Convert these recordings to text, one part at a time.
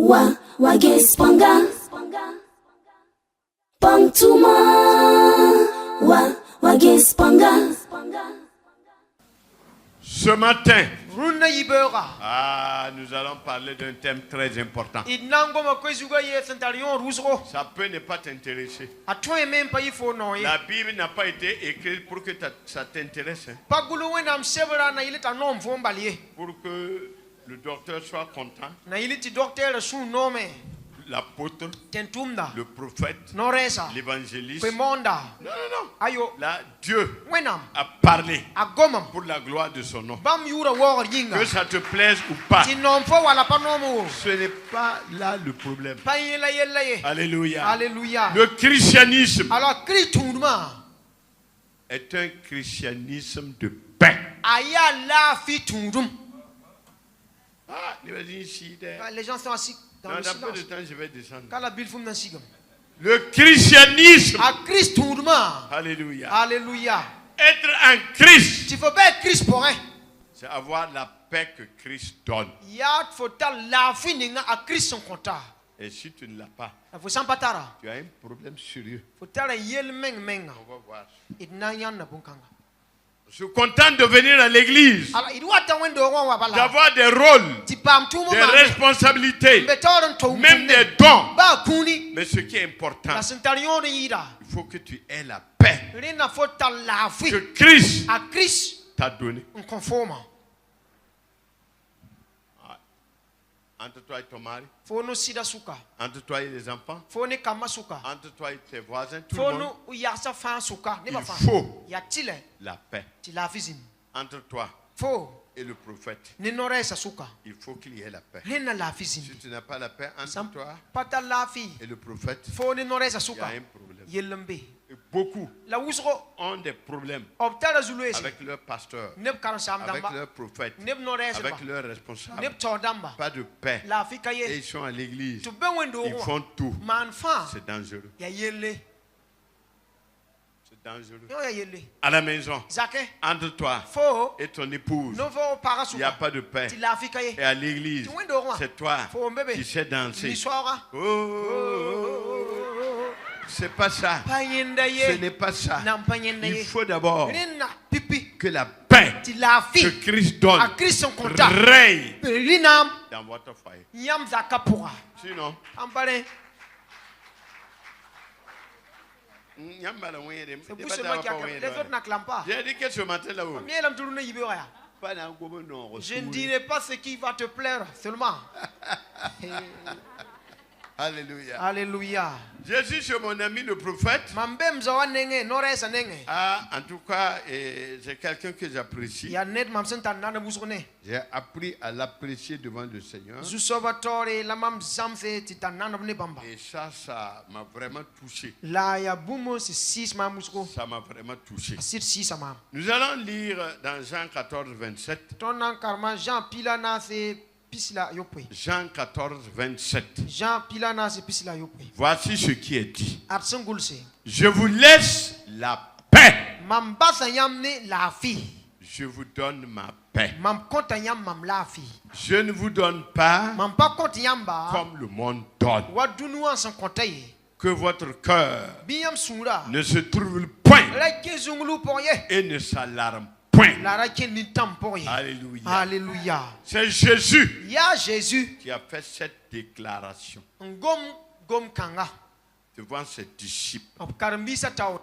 Wagespanga Pangtuma Wagespanga. Ce matin, Runa yibera. nous allons parler d'un thème très important. Inango makozuga ye sentarion rusro. Ça peut ne pas t'intéresser. Atwe même pas ifo no ye. La Bible n'a pas été écrite pour que ça t'intéresse, hein, Pagulu wenam sebra na ile tanom vombalie. pour que le docteur soit content, Na ile ti docteur su nome. l'apôtre, Tentumda. le prophète, Noresa. l'évangéliste. Pemonda. Non, non, non. Ayo. Là, Dieu Wenam. a parlé Agomam. pour la gloire de son nom. Bam yura wor yinga. Que ça te plaise ou pas, Ti nomfo wala panomo. ce n'est pas là le problème. Pa yela yela ye. Alléluia. Alléluia. Le christianisme Alors Christundma. est un christianisme de paix. Aya la fi tundum. Ah, ici, Les gens sont assis dans dans le un peu de silence. temps, je vais descendre. Kala bilfum nan sigam. Le christianisme, A Christundma. alléluia. Alléluia. Être en Christ, Tu faut pas Christ pour un. c'est avoir la paix que Christ donne. Ya faut ta la fi ninga a Christ son compta. Et si tu ne l'as pas, Faut sans patara. tu as un problème sérieux. Faut ta la yel meng menga. On va voir. Idna yan na bunkanga. Je suis content de venir à l'église, Alors il doit ta wendo wa bala. d'avoir des rôles, Ti pam tu mo des ma. responsabilités, Betoron to même des dons. ba kuni. Mais ce qui est important, La sentarion de yida. il faut que tu aies la paix Rina faut ta la fi. que Christ A Christ t'a donnée. on conforme. Entre toi et ton mari, Faut no sida suka. entre toi et les enfants, Faut ne kama suka. entre toi et tes voisins, tout le Faut monde, no yasa fa suka. Ne ba il fa. faut Ya tile. la paix. Ti la fizim. Entre toi Faut et le prophète, ne noresa suka. il faut qu'il y ait la paix. Rina la fizim. Si tu n'as pas la paix entre toi Pata la fi. et le prophète, Faut ne noresa il y a suka. un problème. Yelembe. Et beaucoup La wusro. ont des problèmes Obtala zuluesi. avec leur pasteur, Neb kan sam avec damba. leur prophète, Neb noresa ba. avec leur responsable. Neb tordamba. Pas de paix. La fi Et kaye. ils sont à l'église. Tu ben wendo. Ils font tout. Man fa. C'est dangereux. Ya yelle. C'est dangereux. Yo ya yelle. À la maison, Zake. entre toi Faut. et ton épouse, No faut il n'y a parasuka. pas de paix. Ti la fi kaye. Et à l'église, Tu wendo roi. c'est toi Faut mbebe. qui sais danser. L'histoire. C'est pas ça. Panyenda Ce ye. n'est pas ça. Nam panyenda Il ye. faut d'abord Rina pipi. que la paix Ti la que fi. Christ donne A Christ son compta. règne Rinam. dans votre foyer. Yam zakapura. Sinon, Ampare. C'est pour seulement qui a les autres n'acclament pas. j'ai dit que ce matin là-haut, Mielam tourne yibera. pas dans le gouvernement, Je ne dirai pas ce qui va te plaire seulement. Alléluia. Alléluia. Je suis chez mon ami le prophète. Mambem zawa nenge noresa nenge. Ah, en tout cas, c'est quelqu'un que j'apprécie. Ya net mamsen tan nana busone. J'ai appris à l'apprécier devant le Seigneur. Zusoba tore la mam zamse titan nana ne bamba. Et ça m'a vraiment touché. La ya bumo c'est 6 mamusko. Ça m'a vraiment touché. Sir 6 amam. Nous allons lire dans Jean 14, 27. Ton karma Jean Pilana c'est pisla yopwe. Jean 14, 27. Jean Pilana c'est pisla yopwe. Voici ce qui est dit. Arsengulse. Je vous laisse la paix. Mambasa yamne la fi. Je vous donne ma paix. Mam konta yam mam la fi. Je ne vous donne pas Mam pa konta yamba. comme le monde donne. Wadunu an san konta ye. Que votre cœur Biyam sura. ne se trouble point La kezunglu pour ye. et ne s'alarme point. La raken ni tam pour ye. Alléluia. Alléluia. C'est Jésus Ya Jésus. qui a fait cette déclaration Gom kanga. devant ses disciples. Karambisa tao.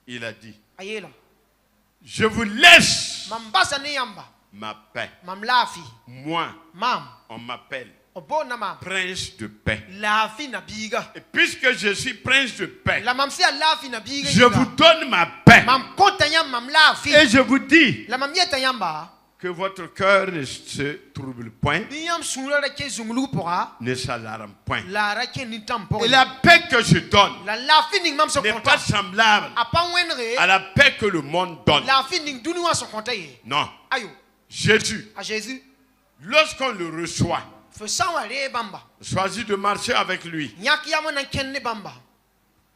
Il a dit, Ayela. je vous laisse Mambasa ni yamba. ma paix. Mam la fi. Moi, Mam. on m'appelle Obona mam. prince de paix. La fi na biga. Et puisque je suis prince de paix, La mam si la fi na biga. je vous donne ma paix. Mam konta yam mam la fi. Et je vous dis La mam yeta yamba. que votre cœur ne se trouble point, Biyam sura la kezunglu pour ne s'alarme point. la raken ni tam pour Et ye. la paix que je donne La fi ning mam so n'est konta. pas semblable Apa wenre. à la paix que le monde donne. La fi ning dunu an so konta ye. Non. Ayo. Jésus, À Jésus. lorsqu'on le reçoit, Faut savoir bamba. choisis de marcher avec lui. Nyak yamana ken ne bamba.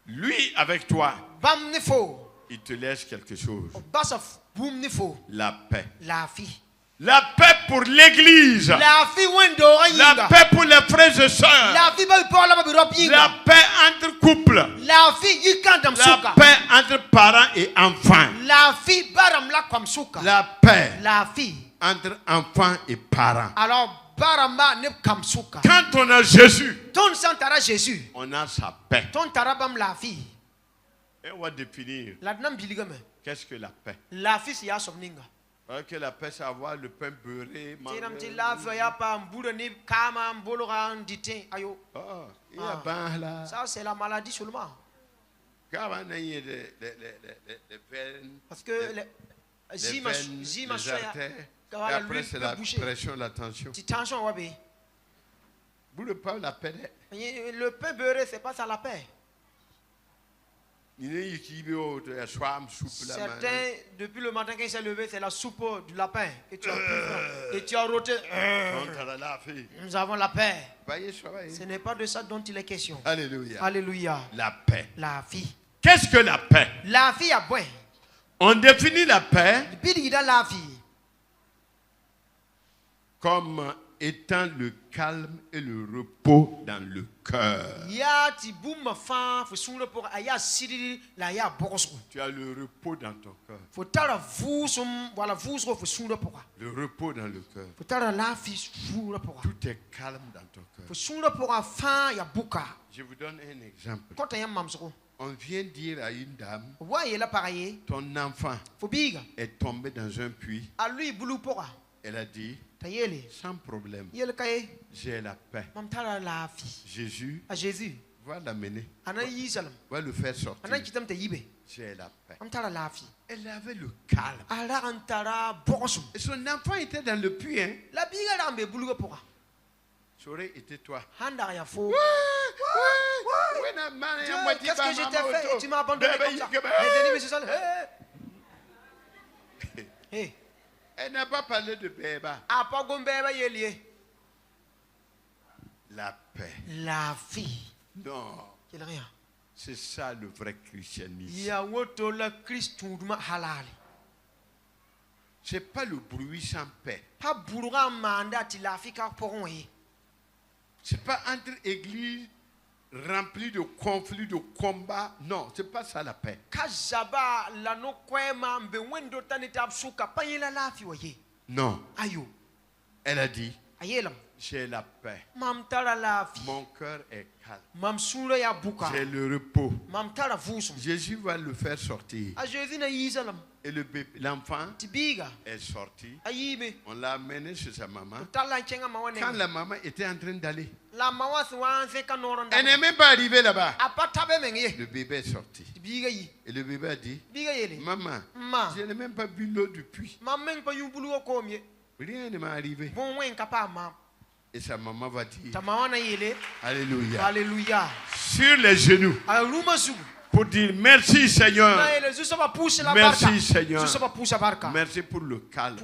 Lui avec toi, Bam ne fo. il te laisse quelque chose. Basa boum ne fo. La paix. La fi. La paix pour l'église. La vie wendo La yinga. paix pour les frères et sœurs. La vie ba pour la ba rob La yinga. paix entre couples. La vie yikandam La suka. paix entre parents et enfants. La vie baram la kwam suka. La paix La vie. entre enfants et parents. Alors baramba ne kam suka. Quand on a Jésus, Ton santara Jésus. on a sa paix. Ton tarabam la vie. Et on va définir La dnam biligame. qu'est-ce que la paix. La vie c'est ya somninga. Alors que la paix, c'est avoir le pain beurré. Tinam ti la vie ya pa mbura ni kama mbolora ndité ayo. Oh, il y a ben là. Ça c'est la maladie seulement. Quand on a eu des veines, Parce que les les artères, et après c'est la pression, la tension. petite tension wabe. Vous ne pas la paix. Le pain beurré c'est pas ça la paix. Certains, depuis le matin quand il s'est levé, c'est la soupe du lapin que tu as pris et tu as roté. Nous avons la paix. Ce n'est pas de ça dont il est question. Alléluia. Alléluia. La paix. La vie. Qu'est-ce que la paix? La vie a bon. On définit la paix Depuis la vie. comme étant le calme et le repos dans le cœur. Tu as le repos dans ton cœur. Le repos dans le cœur. Tout est calme dans ton cœur. Je vous donne un exemple. On vient dire à une dame, ton enfant est tombé dans un puits. Elle a dit, sans problème, j'ai la paix. Jésus va l'amener, va le faire sortir. J'ai la paix. Elle avait le calme. Et son enfant était dans le puits. Hein? Ça aurait été toi. Qu'est-ce que je t'ai fait? Et tu m'as abandonné comme ça. Hey. Elle n'a pas parlé de bébé. La paix. La vie. Non. C'est ça le vrai christianisme. C'est pas le bruit sans paix. C'est pas entre églises remplies de conflits, de combats. Non, c'est pas ça la paix. Non. Elle a dit, j'ai la paix. Mon cœur est calme. J'ai le repos. Jésus va le faire sortir. Et l'enfant est sorti. On l'a amené chez sa maman. Quand la maman était en train d'aller, elle n'est même pas arrivée là-bas. Le bébé est sorti. Et le bébé a dit, maman, je n'ai même pas bu l'eau du puits. Rien ne m'est arrivé. Et sa maman va dire, alléluia, alléluia, sur les genoux, pour dire merci Seigneur. Merci Seigneur. Merci pour le calme.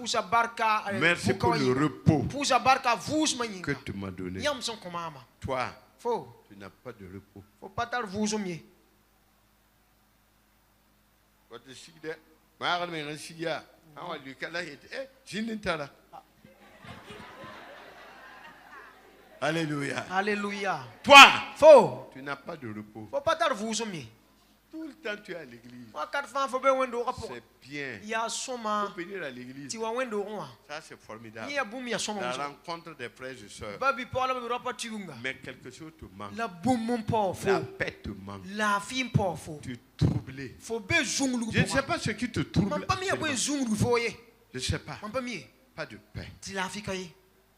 Merci pour le repos que tu m'as donné. Toi, tu n'as pas de repos. Alléluia. Alléluia. Toi, Faux. tu n'as pas de repos. Faut pas vous sommier. Tout le temps tu es à l'église. C'est bien. Il y a soma. Faut venir à l'église. Ça c'est formidable. La rencontre des frères et sœurs. Mais quelque chose te manque. La paix te manque. Tu es troublé. Je ne sais pas ce qui te trouble. Je ne sais pas. Pas de paix.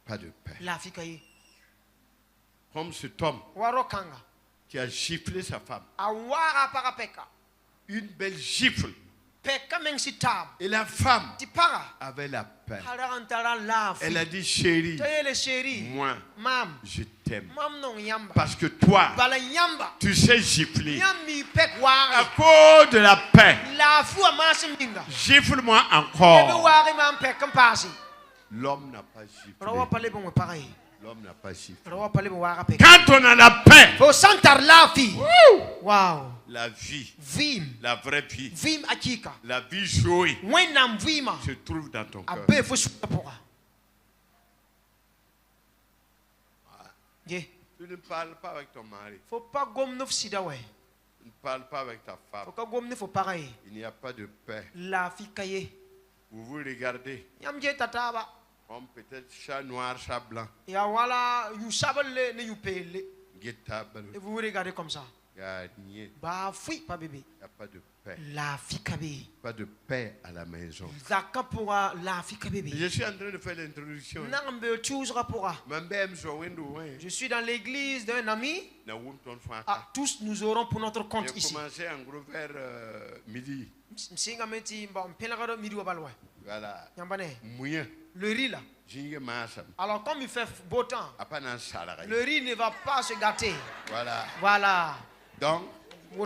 Pas de paix. Comme cet homme qui a giflé sa femme. Une belle gifle. Et la femme avait la paix. Elle a dit, chérie, moi, je t'aime. Parce que toi, tu sais gifler. À cause de la paix, gifle-moi encore. L'homme n'a pas giflé. L'homme n'a pas giflé. Quand on a la paix, wow. La vie, Vim. la vraie vie, Vim akika. la vie jouée Wenam vima. se trouve dans ton cœur. Tu ne parles pas avec ton mari. Faut pas gomne sida ouais. Tu ne parles pas avec ta femme. Faut pas gomne faut pareil. Il n'y a pas de paix. La fi kaye. Vous vous regardez. Yam je tataba. Comme peut-être chat noir, chat blanc. Ya wala you sabale ne you pele. Guettable. Et vous vous regardez comme ça. Gagné. Bah fui pas bébé. Il n'y a pas de paix. La fi kabe. Pas de paix à la maison. Zaka pourra la fi kabe. Je suis en train de faire l'introduction. Nambe choosera pourra. Je suis dans l'église d'un ami. Ah, tous nous aurons pour notre compte ici. J'ai commencé en gros vers midi. Voilà. Le riz là. Alors comme il fait beau temps, le riz ne va pas se gâter. Voilà. Voilà. Donc, à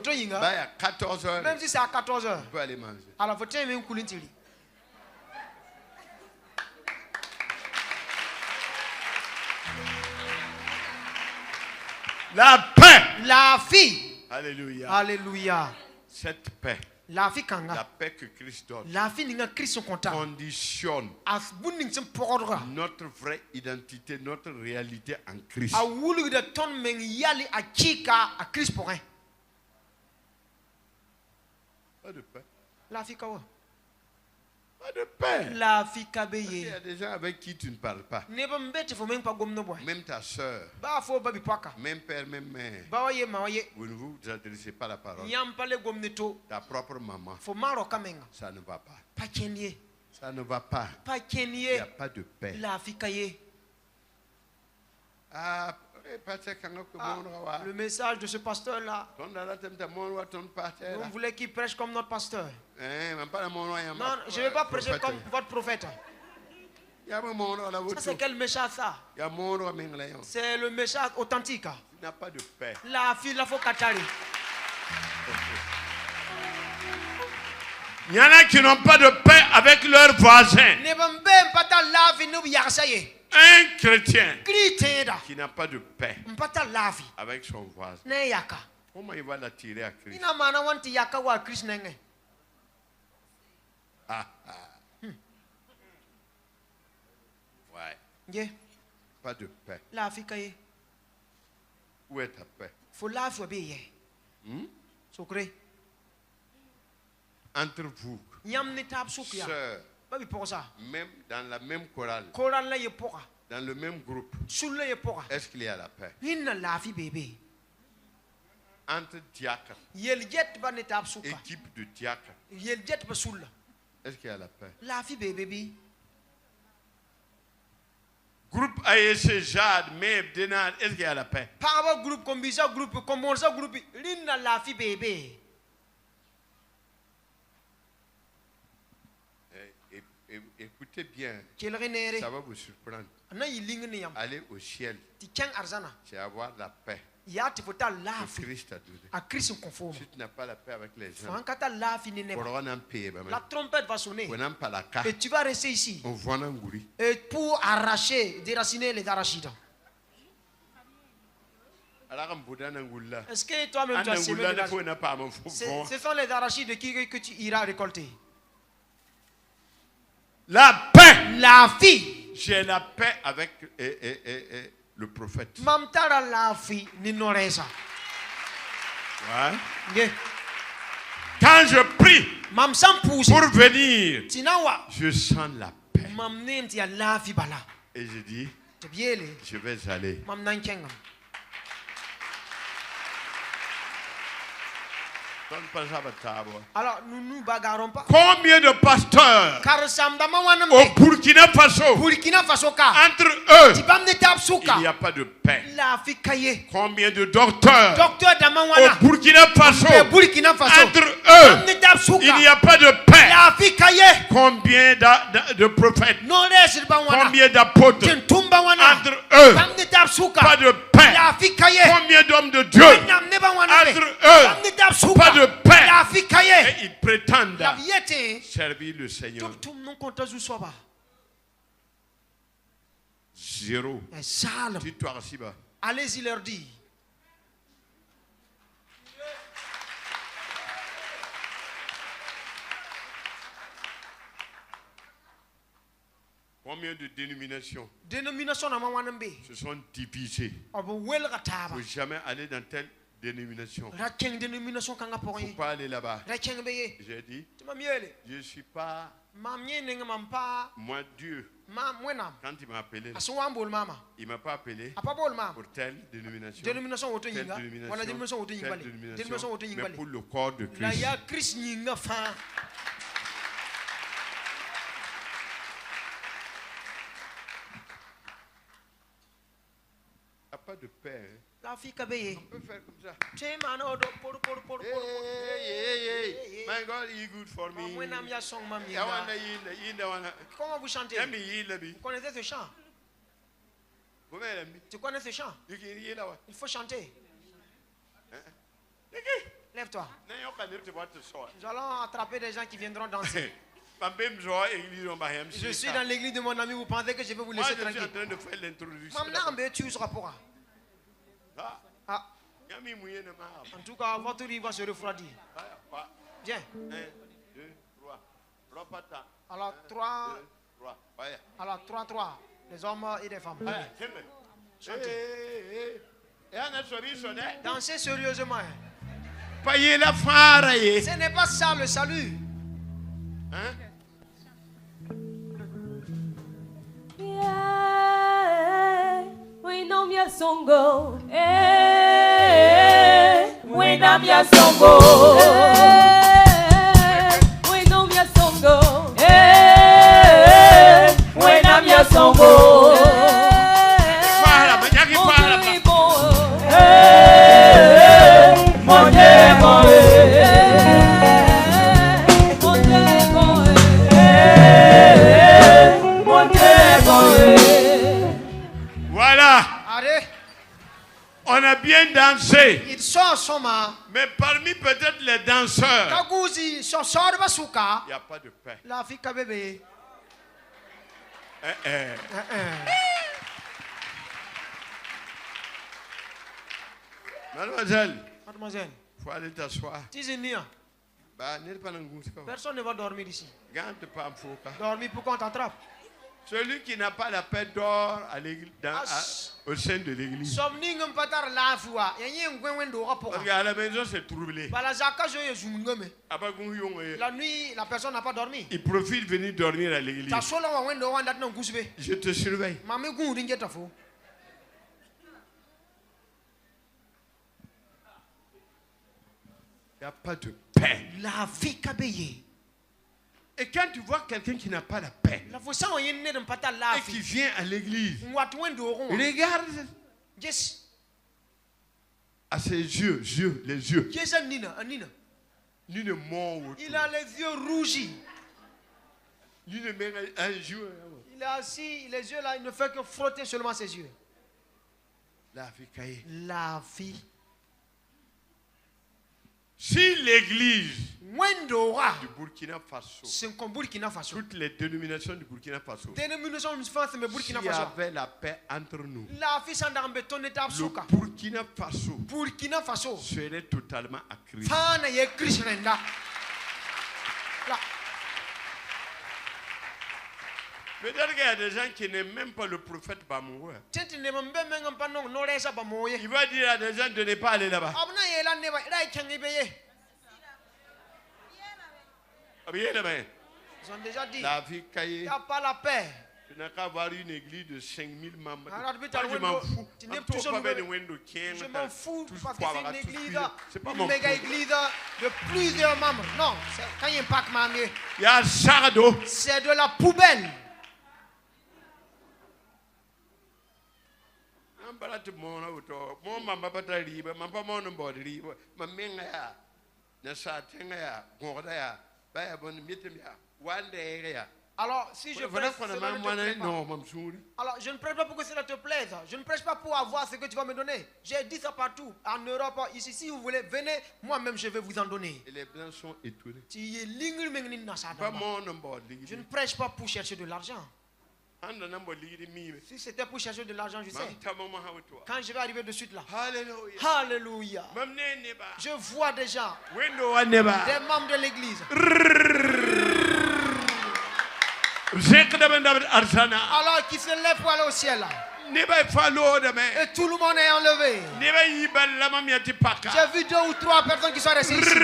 14h, même si c'est à 14h, on peut aller manger. Alors faut tenir un coulintili. La paix. La vie. Alléluia. Alléluia. Cette paix. La vie kanga. La paix que Christ donne. La vie ninga Christ son contact. Conditionne notre vraie identité, notre réalité en Christ. A wulu de ton men yali a chika a Christ pour un. Pas de paix. La vie kawa. Pas de paix. La vie kabeye. Il y a des gens avec qui tu ne parles pas. Même ta soeur. Même père, même mère. Vous ne vous adressez pas la parole. Ta propre maman. Ça ne va pas. Ça ne va pas. Il n'y a pas de paix. Le message de ce pasteur-là, on voulait qu'il prêche comme notre pasteur. Non, je ne vais pas prêcher comme votre prophète. Ça, c'est quel message ça? C'est le message authentique. Il n'a pas de paix. La fille, la faut katari. Il y en a qui n'ont pas de paix avec leurs voisins. Un chrétien qui n'a pas de paix avec son voisin, comment il va l'attirer à Christ? Ouais. Pas de paix. Où est ta paix? Entre vous, sœurs, même dans la même chorale, dans le même groupe, est-ce qu'il y a la paix? Entre diacres, équipe de diacres, est-ce qu'il y a la paix? Groupe AEC, Jade, Meb, Denad, est-ce qu'il y a la paix? Groupe comme ça, groupe comme ça, groupe, la fille bébé. Écoutez bien, ça va vous surprendre. Aller au ciel, c'est avoir la paix que Christ a donnée. Si tu n'as pas la paix avec les gens, la trompette va sonner et tu vas rester ici et pour arracher, déraciner les arachides. Est-ce que toi-même tu as semé des arachides? Ce sont les arachides que tu iras récolter. La paix. La vie. J'ai la paix avec le prophète. Ouais. Quand je prie pour venir, je sens la paix. Et je dis, je vais aller. Alors nous nous bagarrons pas. Combien de pasteurs au Burkina Faso, entre eux, il n'y a pas de paix. Combien de docteurs au Burkina Faso, entre eux, il n'y a pas de paix. Combien de prophètes, combien d'apôtres, entre eux, pas de paix. Combien d'hommes de Dieu, entre eux, pas de paix. Et ils prétendent servir le Seigneur. Zéro. Dis-toi aussi bas. Allez-y leur dire. Combien de dénominations se sont divisées? Il ne faut jamais aller dans telle dénomination. Il ne faut pas aller là-bas. J'ai dit, je ne suis pas moi Dieu. Quand il m'a appelé, il ne m'a pas appelé pour telle dénomination, telle dénomination, mais pour le corps de Christ. Pas de paix. On peut faire comme ça. My God is good for me. Comment vous chantez? Vous connaissez ce chant? Tu connais ce chant? Il faut chanter. Lève-toi. Nous allons attraper des gens qui viendront danser. Je suis dans l'église de mon ami, vous pensez que je vais vous laisser tranquille? Je suis en train de faire l'introduction. En tout cas, votre riz va se refroidir. Viens. 1, 2, 3. Alors 3. Alors 3. Les hommes et les femmes. Chantez. Dansez sérieusement. Ce n'est pas ça le salut. Hein? We know your songo. We know your songo. We know your songo. We know your songo. On a bien dansé. Ils sont mais parmi peut-être les danseurs, il n'y a pas de paix. La fille bébé. Mademoiselle, il faut aller t'asseoir. Personne ne va dormir ici. Dormir pour qu'on t'attrape. Celui qui n'a pas la paix dort à l'église, au sein de l'église. Parce qu'à la maison c'est troublé. La nuit, la personne n'a pas dormi. Il profite de venir dormir à l'église. Je te surveille. Il n'y a pas de paix. La vie kabeye. Et quand tu vois quelqu'un qui n'a pas la paix et qui vient à l'église, regarde à ses yeux, les yeux. Il a les yeux rougis. Il est assis, les yeux là, il ne fait que frotter seulement ses yeux. La vie. Si l'église du Burkina Faso, toutes les dénominations du Burkina Faso, s'il y avait la paix entre nous, le Burkina Faso serait totalement à crise. Peut-être qu'il y a des gens qui n'aiment même pas le prophète Bamoua. Il va dire à des gens de ne pas aller là-bas. Ils ont déjà dit, il n'y a pas la paix. Tu n'as qu'à avoir une église de 5000 membres. Je m'en fous. Je m'en fous parce que c'est une église, une méga église de plusieurs membres. Non, quand il y a un pack, c'est de la poubelle. Alors, si je prêche, alors je ne prêche pas pour que cela te plaise. Je ne prêche pas pour avoir ce que tu vas me donner. J'ai dit ça partout, en Europe, ici. Si vous voulez, venez, moi-même je vais vous en donner. Et les blancs sont étonnés. Je ne prêche pas pour chercher de l'argent. Si c'était pour chercher de l'argent, je sais. Quand je vais arriver de suite là. Alléluia. Je vois des gens, des membres de l'église. Alors qu'il se lève pour aller au ciel. Et tout le monde est enlevé. J'ai vu 2 ou 3 personnes qui sont restées ici.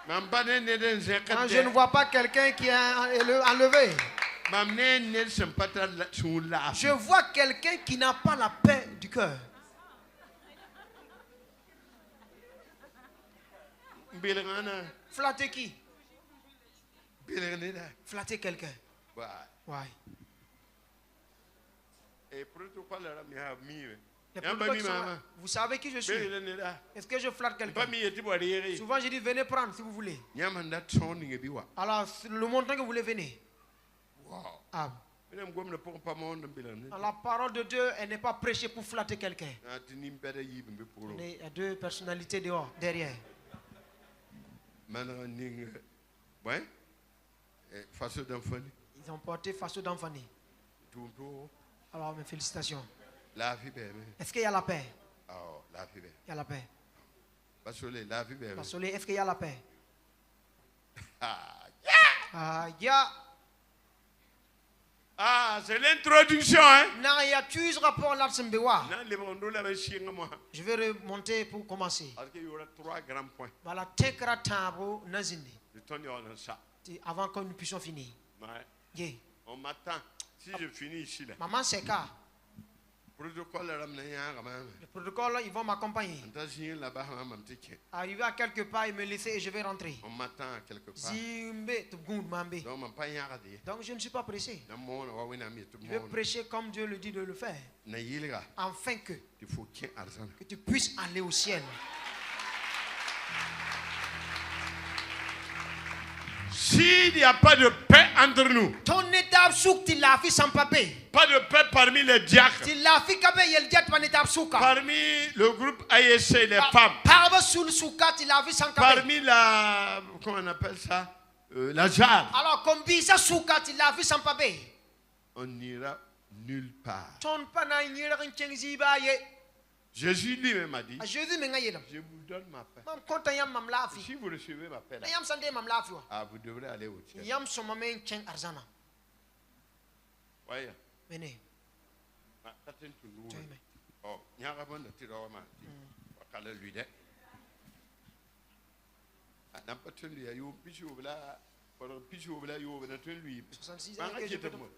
Je ne vois pas quelqu'un qui est enlevé. Je vois quelqu'un qui n'a pas la paix du cœur. Flatter qui? Flatter quelqu'un. Ouais. Vous savez qui je suis? Est-ce que je flatte quelqu'un? Souvent je dis venez prendre si vous voulez. Alors le montant que vous voulez, venez. Ah. La parole de Dieu, elle n'est pas prêchée pour flatter quelqu'un. Il y a 2 personnalités dehors, derrière. Ils ont porté Faso d'Anfani. Alors mes félicitations. Est-ce qu'il y a la paix? Il y a la paix. Fasolé, est-ce qu'il y a la paix? Ah, c'est l'introduction, hein? Je vais remonter pour commencer. Parce qu'il y aura 3 grands points. Voilà, avant que nous puissions finir. Ouais. On m'attend. Si je finis ici, là. Maman Seka. Le protocole, ils vont m'accompagner. Arriver à quelque part, ils me laisser et je vais rentrer. On m'attend quelque part. Donc je ne suis pas pressé. Je vais prêcher comme Dieu le dit de le faire. Afin que tu puisses aller au ciel. S'il n'y a pas de paix entre nous, pas de paix parmi les diacres, parmi le groupe AEC, les femmes, parmi la, comment on appelle ça, la JAR, on n'ira nulle part. Jésus lui-même a dit, je vous donne ma paix. Si vous recevez ma paix, vous devrez aller au ciel. Voyez. Oh, il y a un rabon de Tiroama.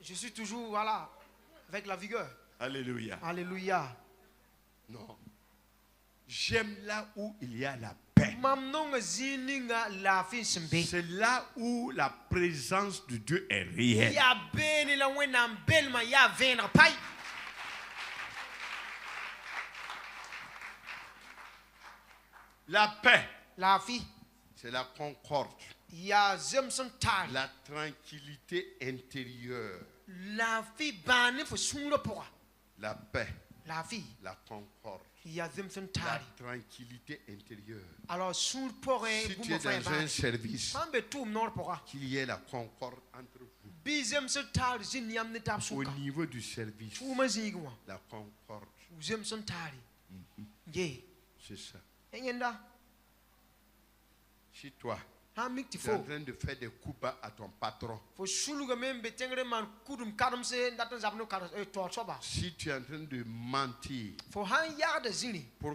Je suis toujours voilà avec la vigueur. Alléluia. Alléluia. Non. J'aime là où il y a la paix. C'est là où la présence de Dieu est réelle. La paix, c'est la concorde, la tranquillité intérieure. La paix, la concorde, la tranquillité intérieure. Alors, si tu es dans un service, qu'il y ait la concorde entre vous. Au niveau du service, la concorde. C'est ça. Si toi, tu es en train de faire des coups bas à ton patron, si tu es en train de mentir pour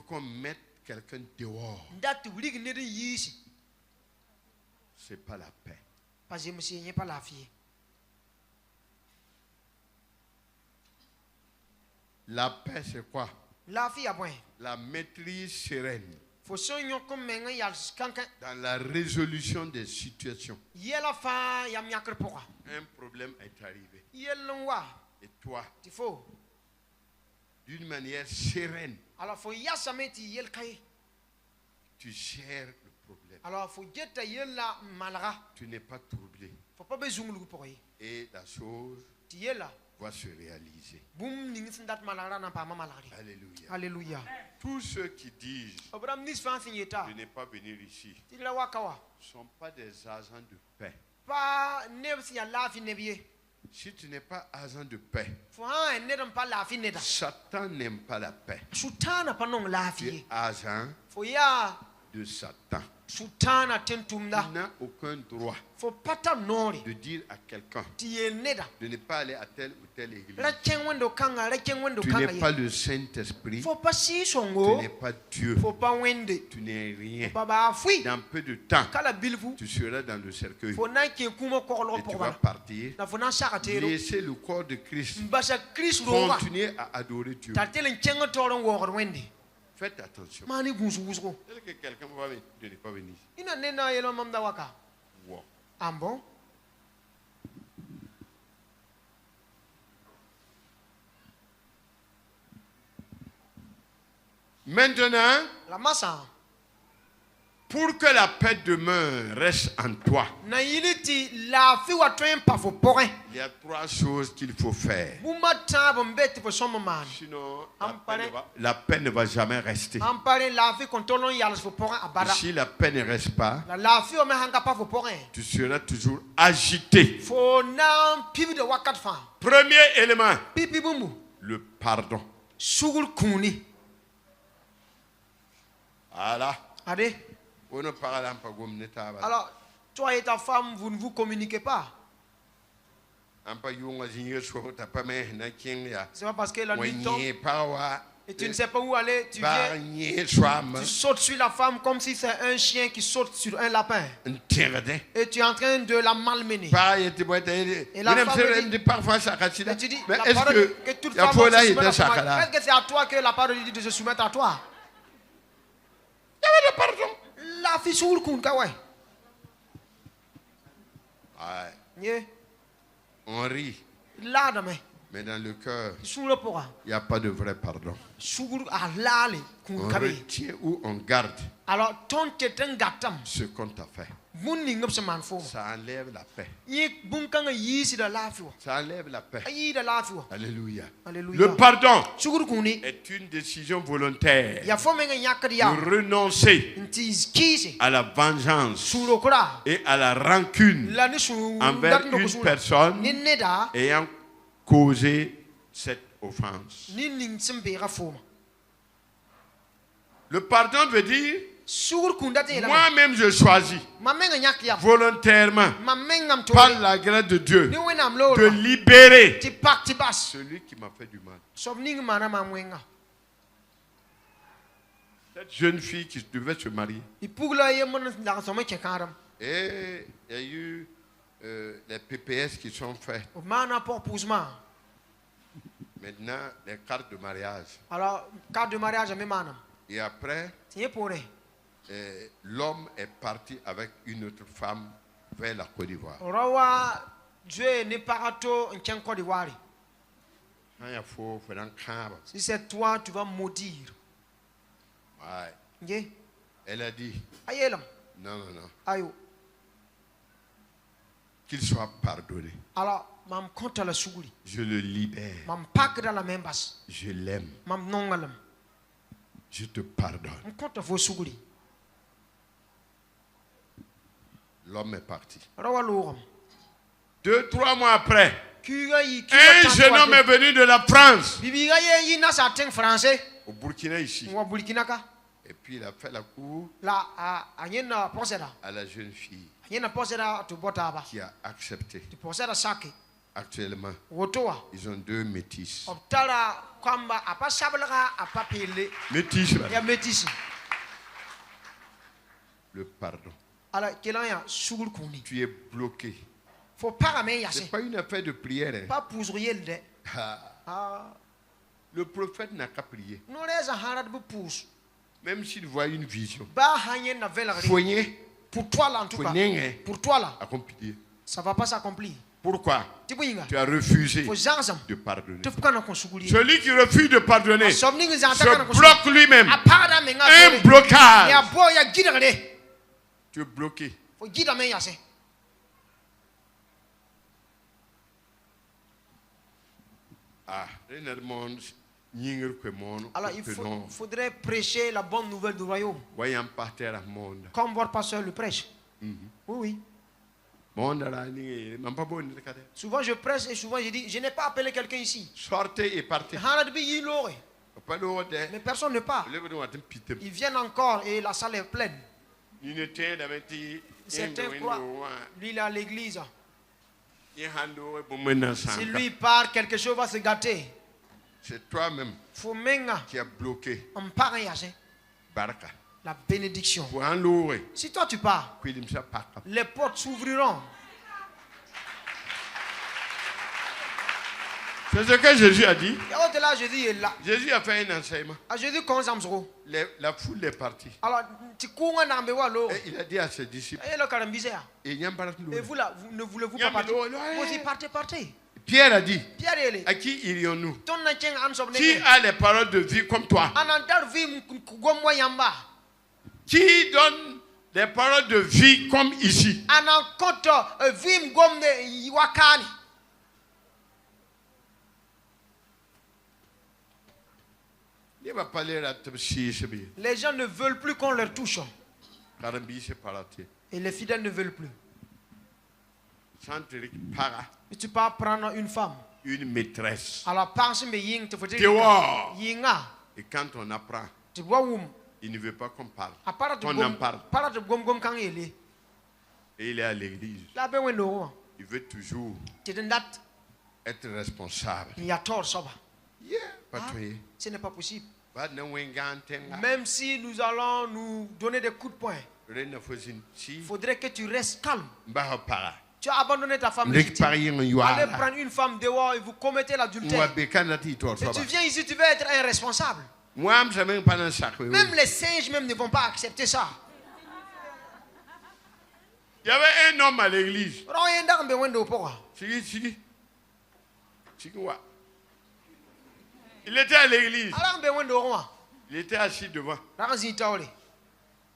qu'on mette quelqu'un dehors, c'est pas la paix. La paix, c'est quoi? La maîtrise sereine dans la résolution des situations. Un problème est arrivé. Et toi, d'une manière sereine, tu gères le problème. Tu n'es pas troublé. Et la chose va se réaliser. Alléluia. Alléluia. Tous ceux qui disent de ne pas venir ici ne sont pas des agents de paix. Si tu n'es pas agent de paix, Satan n'aime pas la paix. Tu es agent de Satan. Tu n'as aucun droit de dire à quelqu'un de ne pas aller à telle ou telle église. Tu n'es pas le Saint-Esprit. Tu n'es pas Dieu. Tu n'es rien. Dans peu de temps, tu seras dans le cercueil. Et tu vas partir. Laisser le corps de Christ continuer à adorer Dieu. Faites attention. Est-ce que quelqu'un va ne pas venir? Wow. Ah bon? Maintenant, la massa. Pour que la paix demeure, reste en toi. Il y a 3 choses qu'il faut faire. Sinon, la paix ne va jamais rester. Si la paix ne reste pas, tu seras toujours agité. Premier élément, le pardon. Voilà. Alors, toi et ta femme, vous ne vous communiquez pas. C'est pas parce que la nuit tombe et tu ne sais pas où aller, tu viens, tu sautes sur la femme comme si c'est un chien qui saute sur un lapin. Et tu es en train de la malmener. Et la femme dit, et tu dis, mais est-ce que toute femme est-ce que c'est à toi que la parole dit de se soumettre à toi? Il y avait le pardon. La fille sur le coup, on rit. Mais dans le cœur, il n'y a pas de vrai pardon. On retient ou on garde ce qu'on t'a fait. Ça enlève la paix. Ça enlève la paix. Alléluia. Le pardon est une décision volontaire de renoncer à la vengeance et à la rancune envers une personne ayant causé cette offense. Le pardon veut dire moi-même je choisis volontairement par la grâce de Dieu de libérer celui qui m'a fait du mal. Cette jeune fille qui devait se marier. Et il y a eu les PPS qui sont faits. Maintenant, les cartes de mariage. Alors, carte de mariage, et après, l'homme est parti avec une autre femme vers la Côte d'Ivoire. Si c'est toi, tu vas maudire. Ouais. Elle a dit, non, non, non. Qu'il soit pardonné. Alors, je le libère. Je l'aime. Je te pardonne. L'homme est parti. 2-3 mois après, un jeune homme est venu de la France au Burkina ici. Et puis il a fait la cour à la jeune fille qui a accepté. Actuellement, ils ont 2 métis. Métis. Le pardon. Tu es bloqué. Ce n'est pas une affaire de prière. Le prophète n'a qu'à prier. Même s'il voit une vision. Foyer. Pour toi là en tout cas. Pour toi là. Ça ne va pas s'accomplir. Pourquoi? Tu as refusé de pardonner. Celui qui refuse de pardonner se bloque lui-même. Un blocage. Tu es bloqué. Alors il faudrait prêcher la bonne nouvelle du royaume. Comme votre pasteur le prêche. Oui. Souvent je prêche et souvent je dis, je n'ai pas appelé quelqu'un ici. Sortez et partez. Mais personne ne part. Ils viennent encore et la salle est pleine. Certains croient, lui il est à l'église. Si lui part, quelque chose va se gâter. C'est toi-même qui as bloqué la bénédiction. Si toi tu pars, les portes s'ouvriront. C'est ce que Jésus a dit. Jésus a fait un enseignement. La foule est partie. Et il a dit à ses disciples, et vous là, ne voulez-vous pas partir? Vous y partez. Pierre a dit, à qui irions-nous? Qui a les paroles de vie comme toi? Qui donne des paroles de vie comme ici? Les gens ne veulent plus qu'on leur touche. Et les fidèles ne veulent plus. Et tu peux prendre une femme. Une maîtresse. Alors, et quand on apprend, il ne veut pas qu'on parle. On en parle. Et il est à l'église. Il veut toujours être responsable. Ce n'est pas possible. Même si nous allons nous donner des coups de poing, il faudrait que tu restes calme. Tu as abandonné ta femme légitime. Allez prendre une femme dehors et vous commettez l'adultère. Et tu viens ici, tu veux être un responsable. Même les singes même ne vont pas accepter ça. Il y avait un homme à l'église. Il était à l'église. Il était assis devant.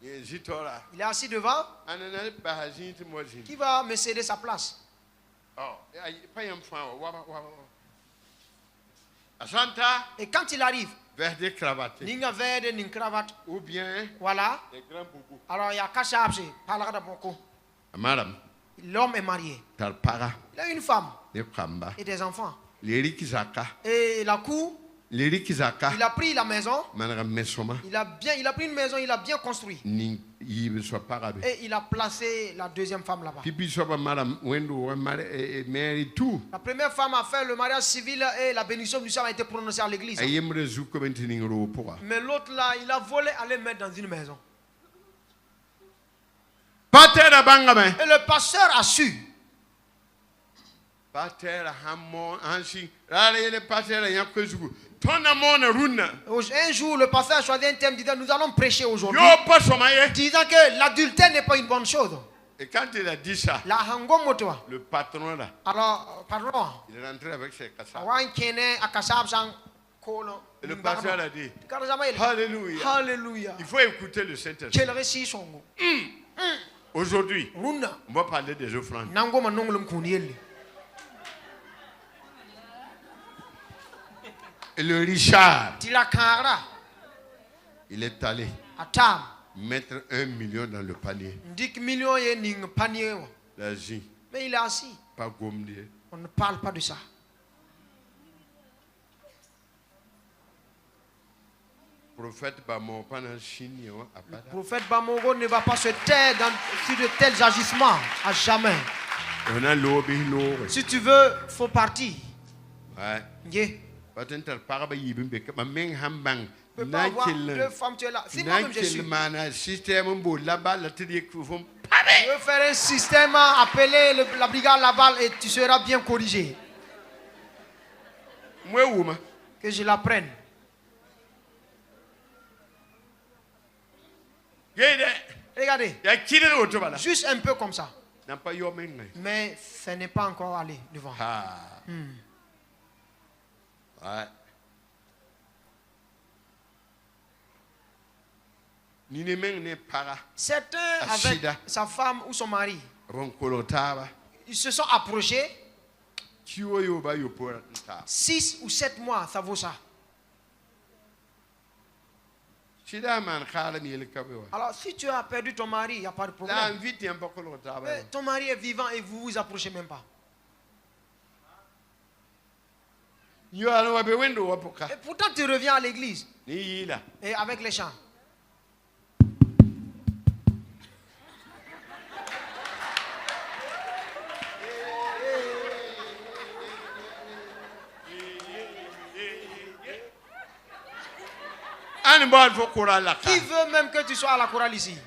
Il est assis devant. Qui va me céder sa place? Et quand il arrive, Ninga verde, ning cravate, ou bien voilà. des grands boubous. Alors il y a Kachabse, Madame. L'homme est marié. Il a une femme et des enfants. Et la cour. Il a pris la maison. Il a pris une maison, il a bien construit. Et il a placé la deuxième femme là-bas. La première femme a fait le mariage civil et la bénédiction du sang a été prononcée à l'église. Mais l'autre là, il a volé aller mettre dans une maison. Et le pasteur a su. Un jour, le pasteur a choisi un thème disant nous allons prêcher aujourd'hui, disant que l'adultère n'est pas une bonne chose. Et quand il a dit ça, le patron là, alors, pardon, il est rentré avec ses cassages. Et le pasteur a dit Alléluia. Alléluia. Il faut écouter le Saint-Esprit. Aujourd'hui, on va parler des offrandes. Et le Richard, il est allé mettre 1 million dans le panier. L'Asie. Mais il est assis. Pas gommé. On ne parle pas de ça. Le prophète Bamongo ne va pas se taire sur de tels agissements à jamais. Si tu veux, il faut partir. Ouais. Yeah. Tu peux pas avoir deux femmes, tu es là. Si moi-même je suis. Je veux faire un système, appeler la brigade Laval et tu seras bien corrigé. Que je l'apprenne. Regardez. Juste un peu comme ça. Mais ce n'est pas encore allé devant. Ouais. Certains avec sa femme ou son mari, ils se sont approchés. 6 ou 7 mois, ça vaut ça. Alors si tu as perdu ton mari, il n'y a pas de problème. Mais ton mari est vivant et vous vous approchez même pas. Et pourtant tu reviens à l'église. Et avec les chants. Qui veut même que tu sois à la chorale ici?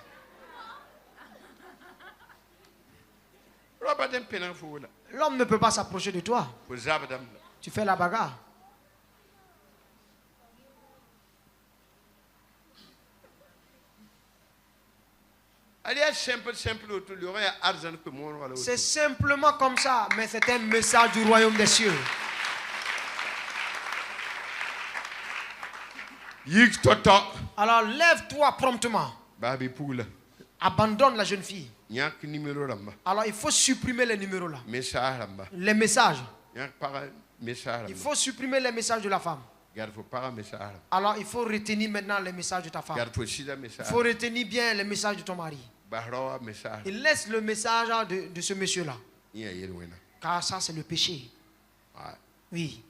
L'homme ne peut pas s'approcher de toi. Tu fais la bagarre. C'est simplement comme ça, mais c'est un message du royaume des cieux. Alors lève-toi promptement. Abandonne la jeune fille. Alors il faut supprimer les numéros là. Les messages. Il faut supprimer les messages de la femme. Alors il faut retenir maintenant les messages de ta femme. Il faut retenir bien les messages de ton mari. Il laisse le message de ce monsieur là. Car ça c'est le péché. Oui.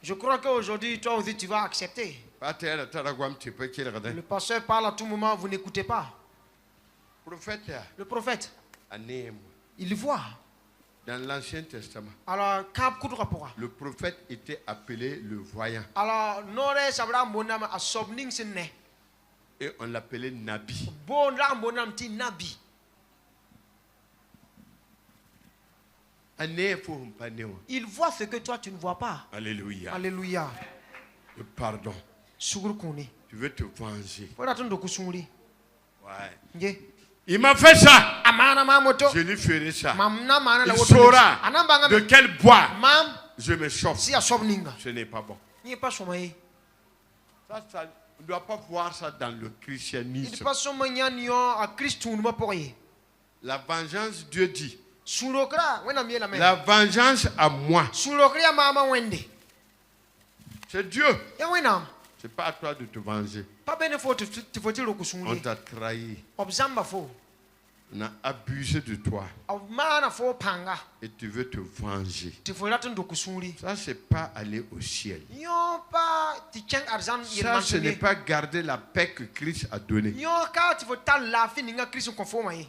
Je crois qu'aujourd'hui, toi aussi, tu vas accepter. Le pasteur parle à tout moment, vous n'écoutez pas. Le prophète, il voit. Dans l'Ancien Testament, alors, le prophète était appelé le voyant. Alors, et on l'appelait Nabi. Il voit ce que toi tu ne vois pas. Alléluia. Alléluia. Le pardon. Tu veux te venger. Ouais. Il m'a fait ça. Je lui ferai ça. Il saura de quel bois je me chauffe. Ce n'est pas bon. Ça, on ne doit pas voir ça dans le christianisme. La vengeance, Dieu dit. La vengeance à moi. C'est Dieu. C'est pas à toi de te venger. On t'a trahi. On a abusé de toi. Et tu veux te venger. Ça, c'est pas aller au ciel. Ça, ce n'est pas garder la paix que Christ a donnée.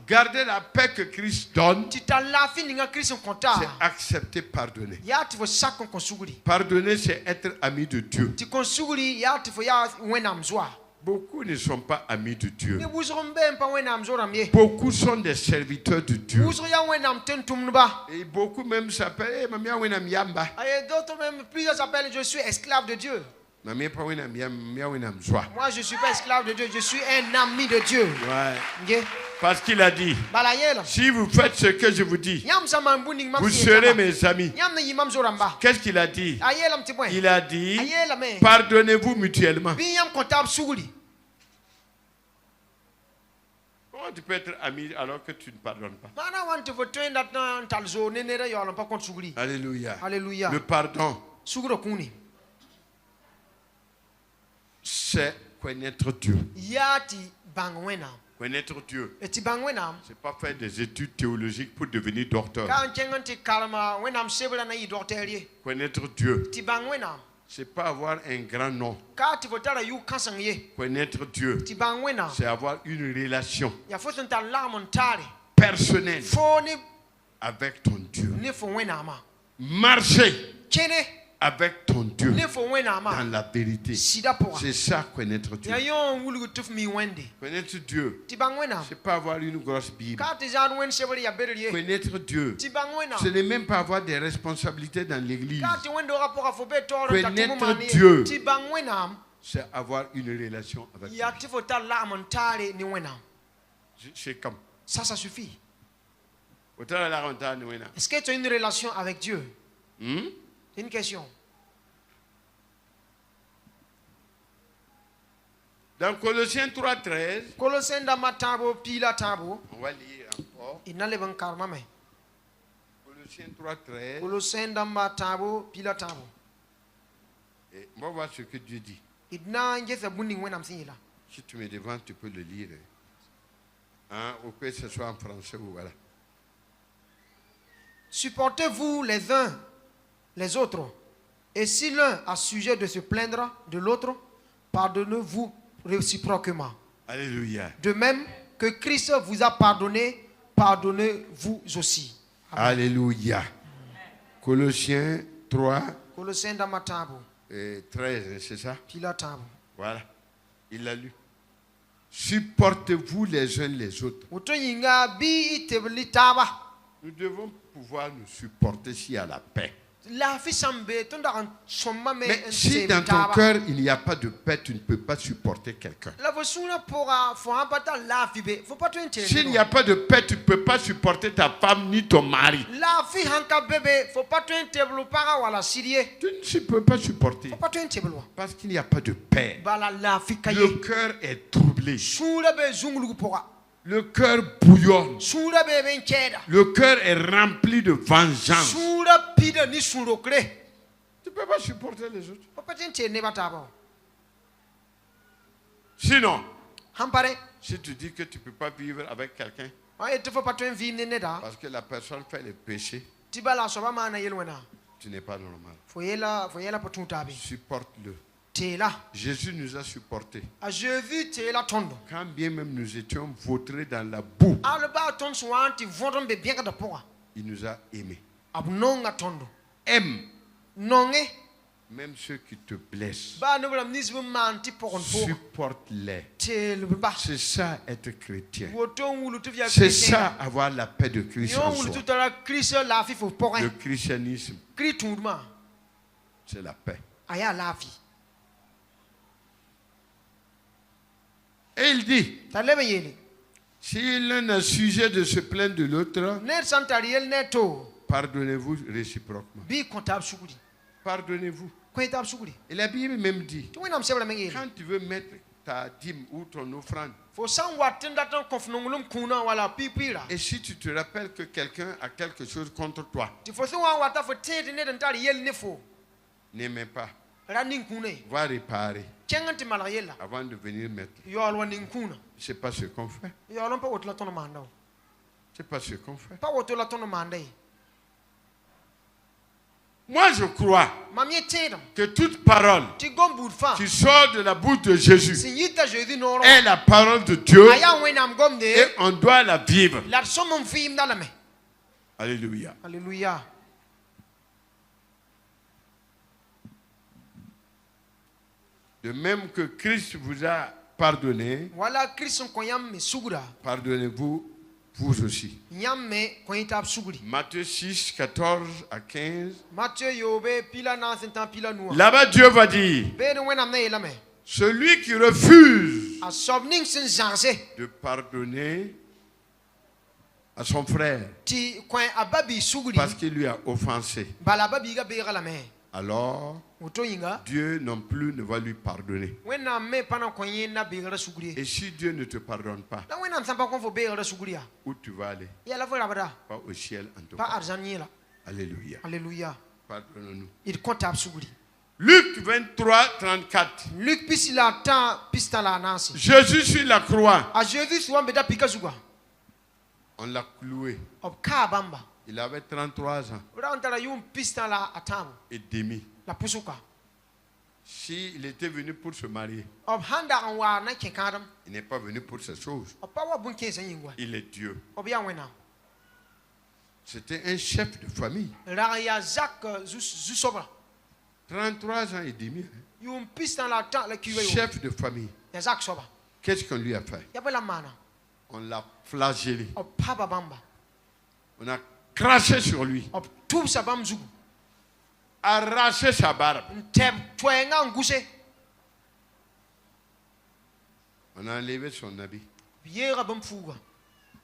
Garder la paix que Christ donne, c'est accepter pardonner. Pardonner, c'est être ami de Dieu. Beaucoup ne sont pas amis de Dieu. Beaucoup sont des serviteurs de Dieu. Et beaucoup même s'appellent d'autres même, plusieurs s'appellent je suis esclave de Dieu. Moi je ne suis pas esclave de Dieu, je suis un ami de Dieu. Ouais. Parce qu'il a dit, si vous faites ce que je vous dis, vous serez mes amis. Qu'est-ce qu'il a dit? Il a dit, pardonnez-vous mutuellement. Comment tu peux être ami alors que tu ne pardonnes pas? Alléluia. Alléluia. Le pardon, c'est connaître Dieu. Connaître Dieu, c'est pas faire des études théologiques pour devenir docteur. Connaître Dieu, c'est pas avoir un grand nom. Connaître Dieu, c'est avoir une relation personnelle avec ton Dieu. Marcher avec ton Dieu dans la vérité. C'est ça, connaître Dieu. Connaître Dieu, c'est pas avoir une grosse Bible. Connaître Dieu, ce n'est même pas avoir des responsabilités dans l'église. Connaître Dieu, c'est avoir une relation avec Dieu. C'est comme ça, ça suffit. Est-ce que tu as une relation avec Dieu? C'est une question. Dans Colossiens 3:13, on va lire encore. Colossiens 3:13. Et on va voir ce que Dieu dit. Si tu me demandes, tu peux le lire. Hein, ou que ce soit en français ou voilà. Supportez-vous les uns les autres. Et si l'un a sujet de se plaindre de l'autre, pardonnez-vous réciproquement. Alléluia. De même que Christ vous a pardonné, pardonnez-vous aussi. Amen. Alléluia. Colossiens 3 et 13, c'est ça? Pila tabo. Voilà. Il l'a lu. Supportez-vous les uns les autres. Nous devons pouvoir nous supporter s'il y a la paix. Mais si dans ton cœur il n'y a pas de paix, tu ne peux pas supporter quelqu'un. S'il n'y a pas de paix, tu ne peux pas supporter ta femme ni ton mari. Tu ne peux pas supporter parce qu'il n'y a pas de paix. Le cœur est troublé. Le cœur bouillonne. Le cœur est rempli de vengeance. Tu ne peux pas supporter les autres. Sinon, si tu dis que tu ne peux pas vivre avec quelqu'un parce que la personne fait les péchés, tu n'es pas normal. Supporte-le. Jésus nous a supportés. Quand bien même nous étions vautrés dans la boue, il nous a aimés. Aime même ceux qui te blessent. Supporte-les. C'est ça être chrétien. C'est ça avoir la paix de Christ en soi. Le christianisme, c'est la paix. Et il dit, si l'un a sujet de se plaindre de l'autre, pardonnez-vous réciproquement. Pardonnez-vous. Et la Bible même dit, quand tu veux mettre ta dîme ou ton offrande, et si tu te rappelles que quelqu'un a quelque chose contre toi, n'aimez pas, va réparer avant de venir mettre. C'est pas ce qu'on fait. C'est pas ce qu'on fait. Moi, je crois que toute parole qui sort de la bouche de Jésus est la parole de Dieu et on doit la vivre. Alléluia. Alléluia. De même que Christ vous a pardonné, pardonnez-vous vous aussi. Matthieu 6, 14 à 15. Là-bas, Dieu va dire, celui qui refuse de pardonner à son frère parce qu'il lui a offensé, alors Dieu non plus ne va lui pardonner. Et si Dieu ne te pardonne pas, où tu vas aller? Pas au ciel en tout cas. Alléluia. Alléluia. Pardonne-nous. Luc 23, 34. Jésus sur la croix, on l'a cloué. Il avait 33 ans et demi. S'il était venu pour se marier, il n'est pas venu pour ces choses. Il est Dieu. C'était un chef de famille. 33 ans et demi. Chef de famille. Qu'est-ce qu'on lui a fait? On l'a flagellé. On a craché sur lui. Arraché sa barbe. On a enlevé son habit.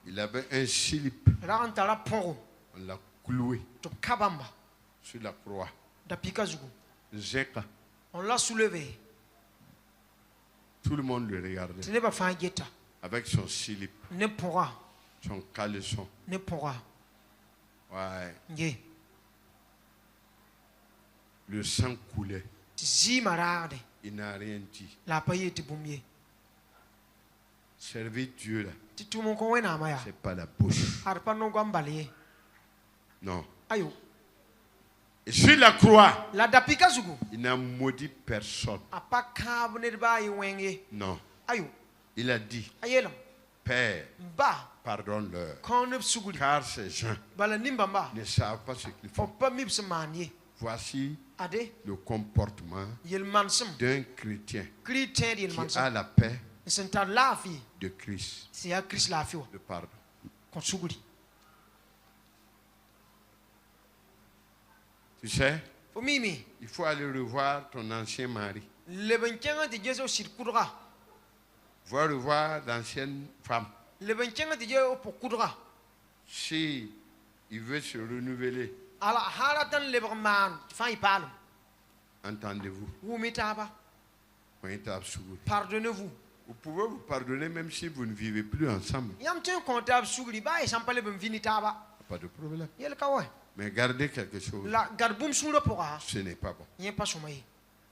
Il avait un slip. On l'a cloué sur la croix. On l'a soulevé. Tout le monde le regardait. Avec son slip. Son caleçon. Ouais. Le sang coulait. Il n'a rien dit. Servir Dieu là, c'est pas la bouche. Non. Et sur la croix, La dapika zugu. il n'a maudit personne. Apa kabne ba yiwenge. Non. Ayo. Il a dit, Ayelam. Père, Ba. pardonne-leur. Konep suguli. Car ces gens Bala nimbamba. ne savent pas ce qu'ils font. Opa mibse manye. Voici Ade. le comportement Yel mansum. d'un chrétien Kriten yel qui mansum. a la paix Senta lafi. de Christ. C'est à Christ lafi. Le pardon. Kon suguli. Tu sais, Fo mimi. il faut aller revoir ton ancien mari. Lebenkenga te jeso sirkudra. Va revoir l'ancienne femme. Lebenkenga te jeso pokudra. Si il veut se renouveler, Ala halatan leberman. Fan ipalum. entendez-vous. Wumitaba. Pardonnez-vous. Vous pouvez vous pardonner même si vous ne vivez plus ensemble. Yam ten comptable sugli ba e sampale bem vinitaba. Pas de problème. Yel kawa. Mais gardez quelque chose. La garbum sulo pora. Ce n'est pas bon. Yen pas somayi.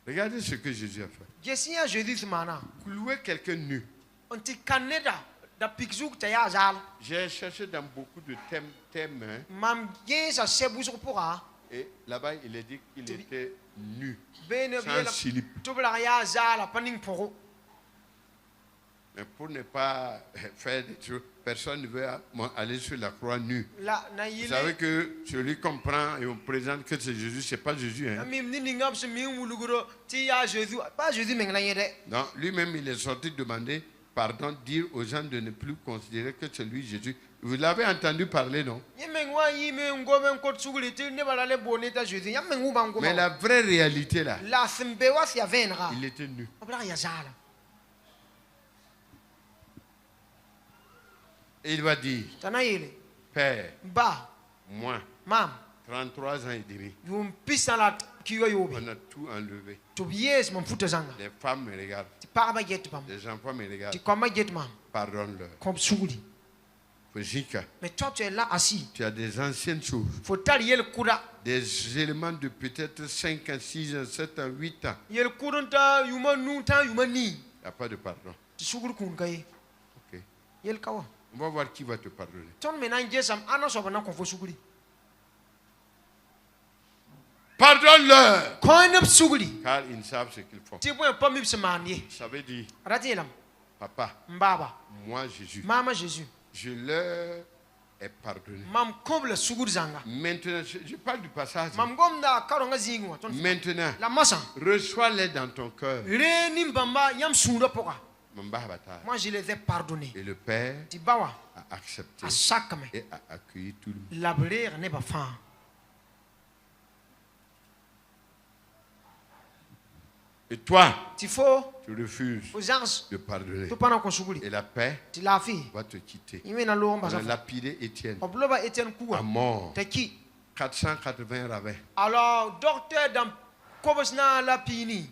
Regardez ce que Jésus a fait. Jesia Jésus ce mana. Clouer quelqu'un nu. Onti Canada da pixuk ta ya zal. J'ai cherché dans beaucoup de thèmes hein, Mam yen sa sebu sur pora. et là-bas il est dit qu'il était nu, Bene sans slip. Tobla ya zal paning poro. Mais pour ne pas faire des trucs, personne ne veut aller sur la croix nu. La na Vous yile. savez que celui qu'on prend et on présente que c'est Jésus, c'est pas Jésus. Hein. Mim ni ngam se mi wuluguro ti ya Jésus. Pas Jésus mengna yede. Non, lui-même il est sorti demander pardon, dire aux gens de ne plus considérer que c'est lui Jésus. Vous l'avez entendu parler, non? Yemengwa yime ngome ko sugli ti ne bala le boneta Jésus. Yamengu bango. Mais la vraie réalité là, La sembewa si avenra. il était nu. Obla ya zal. Et il va dire, Tanayele. Père, Ba. moi, Mam. 33 ans et demi, Yum pisala kiyo yobi. on a tout enlevé. To yes mon futa zanga. Les femmes me regardent, Ti pa ba get pam. les enfants me regardent. Ti koma get mam. Pardonne-leur. Comme sugli. Fojika, Mais toi tu es là assis. tu as des anciennes choses, Faut tali yel kuda. des éléments de peut-être 5 ans, 6 ans, 7 ans, 8 ans. Yel kudunta yuma nu ta yuma ni. Il n'y a pas de pardon. Ti sugul kun kay. Ok. Yel kawa. On va voir qui va te pardonner. Ton menan jesam ana so bana kon fo sugli. Pardonne-leur, Koinep sugli. car ils ne savent ce qu'ils font. Ti boy pam se manie. Ça veut dire, Ratilam. papa, Mbaba. moi Jésus, Mama Jésus. je leur ai pardonné. Mam komble sugul zanga. Maintenant, je parle du passage. Mam gomda karonga zingwa. Maintenant, La massa. reçois-les dans ton cœur. Reni mbamba yam sunda poka. Moi, je les ai pardonnés. Et le Père Tibawa. a accepté À chaque main. et a accueilli tout le monde. L'abrir n'est pas fin. Et toi, Tu faut. tu refuses Aux gens. de pardonner. Tu pas qu'on Et la paix Tu l'as fait. va te quitter. Il mène à l'eau. On a lapidé Étienne Obloba Etienne Koua. à mort. T'es qui? 480 ravins. Alors, docteur dans Kobosna la pini.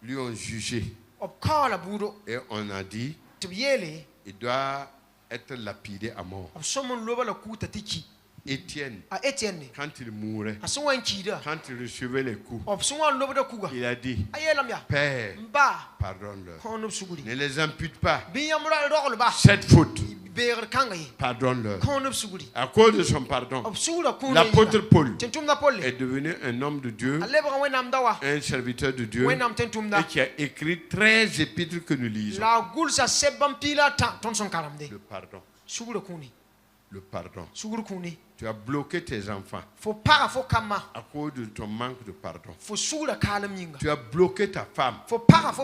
Lui ont jugé. Obkala Boudo. Et on a dit, Tu yele. il doit être lapidé à mort. Obsomon loba la kouta tiki. Étienne, À Etienne. quand il mourait, À son kida. quand il recevait les coups, Obsomon loba de Kouga. il a dit, Ayelam ya. Père, Mba. pardonne-leur. Kono Suguli. Ne les impute pas Biyamura Rogba. cette faute. Ber Kangaye. Pardonne-leur. Kono Suguli. À cause de son pardon, Obsula Kuna. l'apôtre Paul Tentumda Paul. est devenu un homme de Dieu, Alebra wenam dawa. un serviteur de Dieu, Wenam tentumda. et qui a écrit 13 épîtres que nous lisons. La gulsa sebam pila ta ton son karamde. Le pardon. Sugula Kuni. Le pardon. Sugula Kuni. Tu as bloqué tes enfants Faut para faut kama. à cause de ton manque de pardon. Faut sugula kalam yinga. Tu as bloqué ta femme Faut para.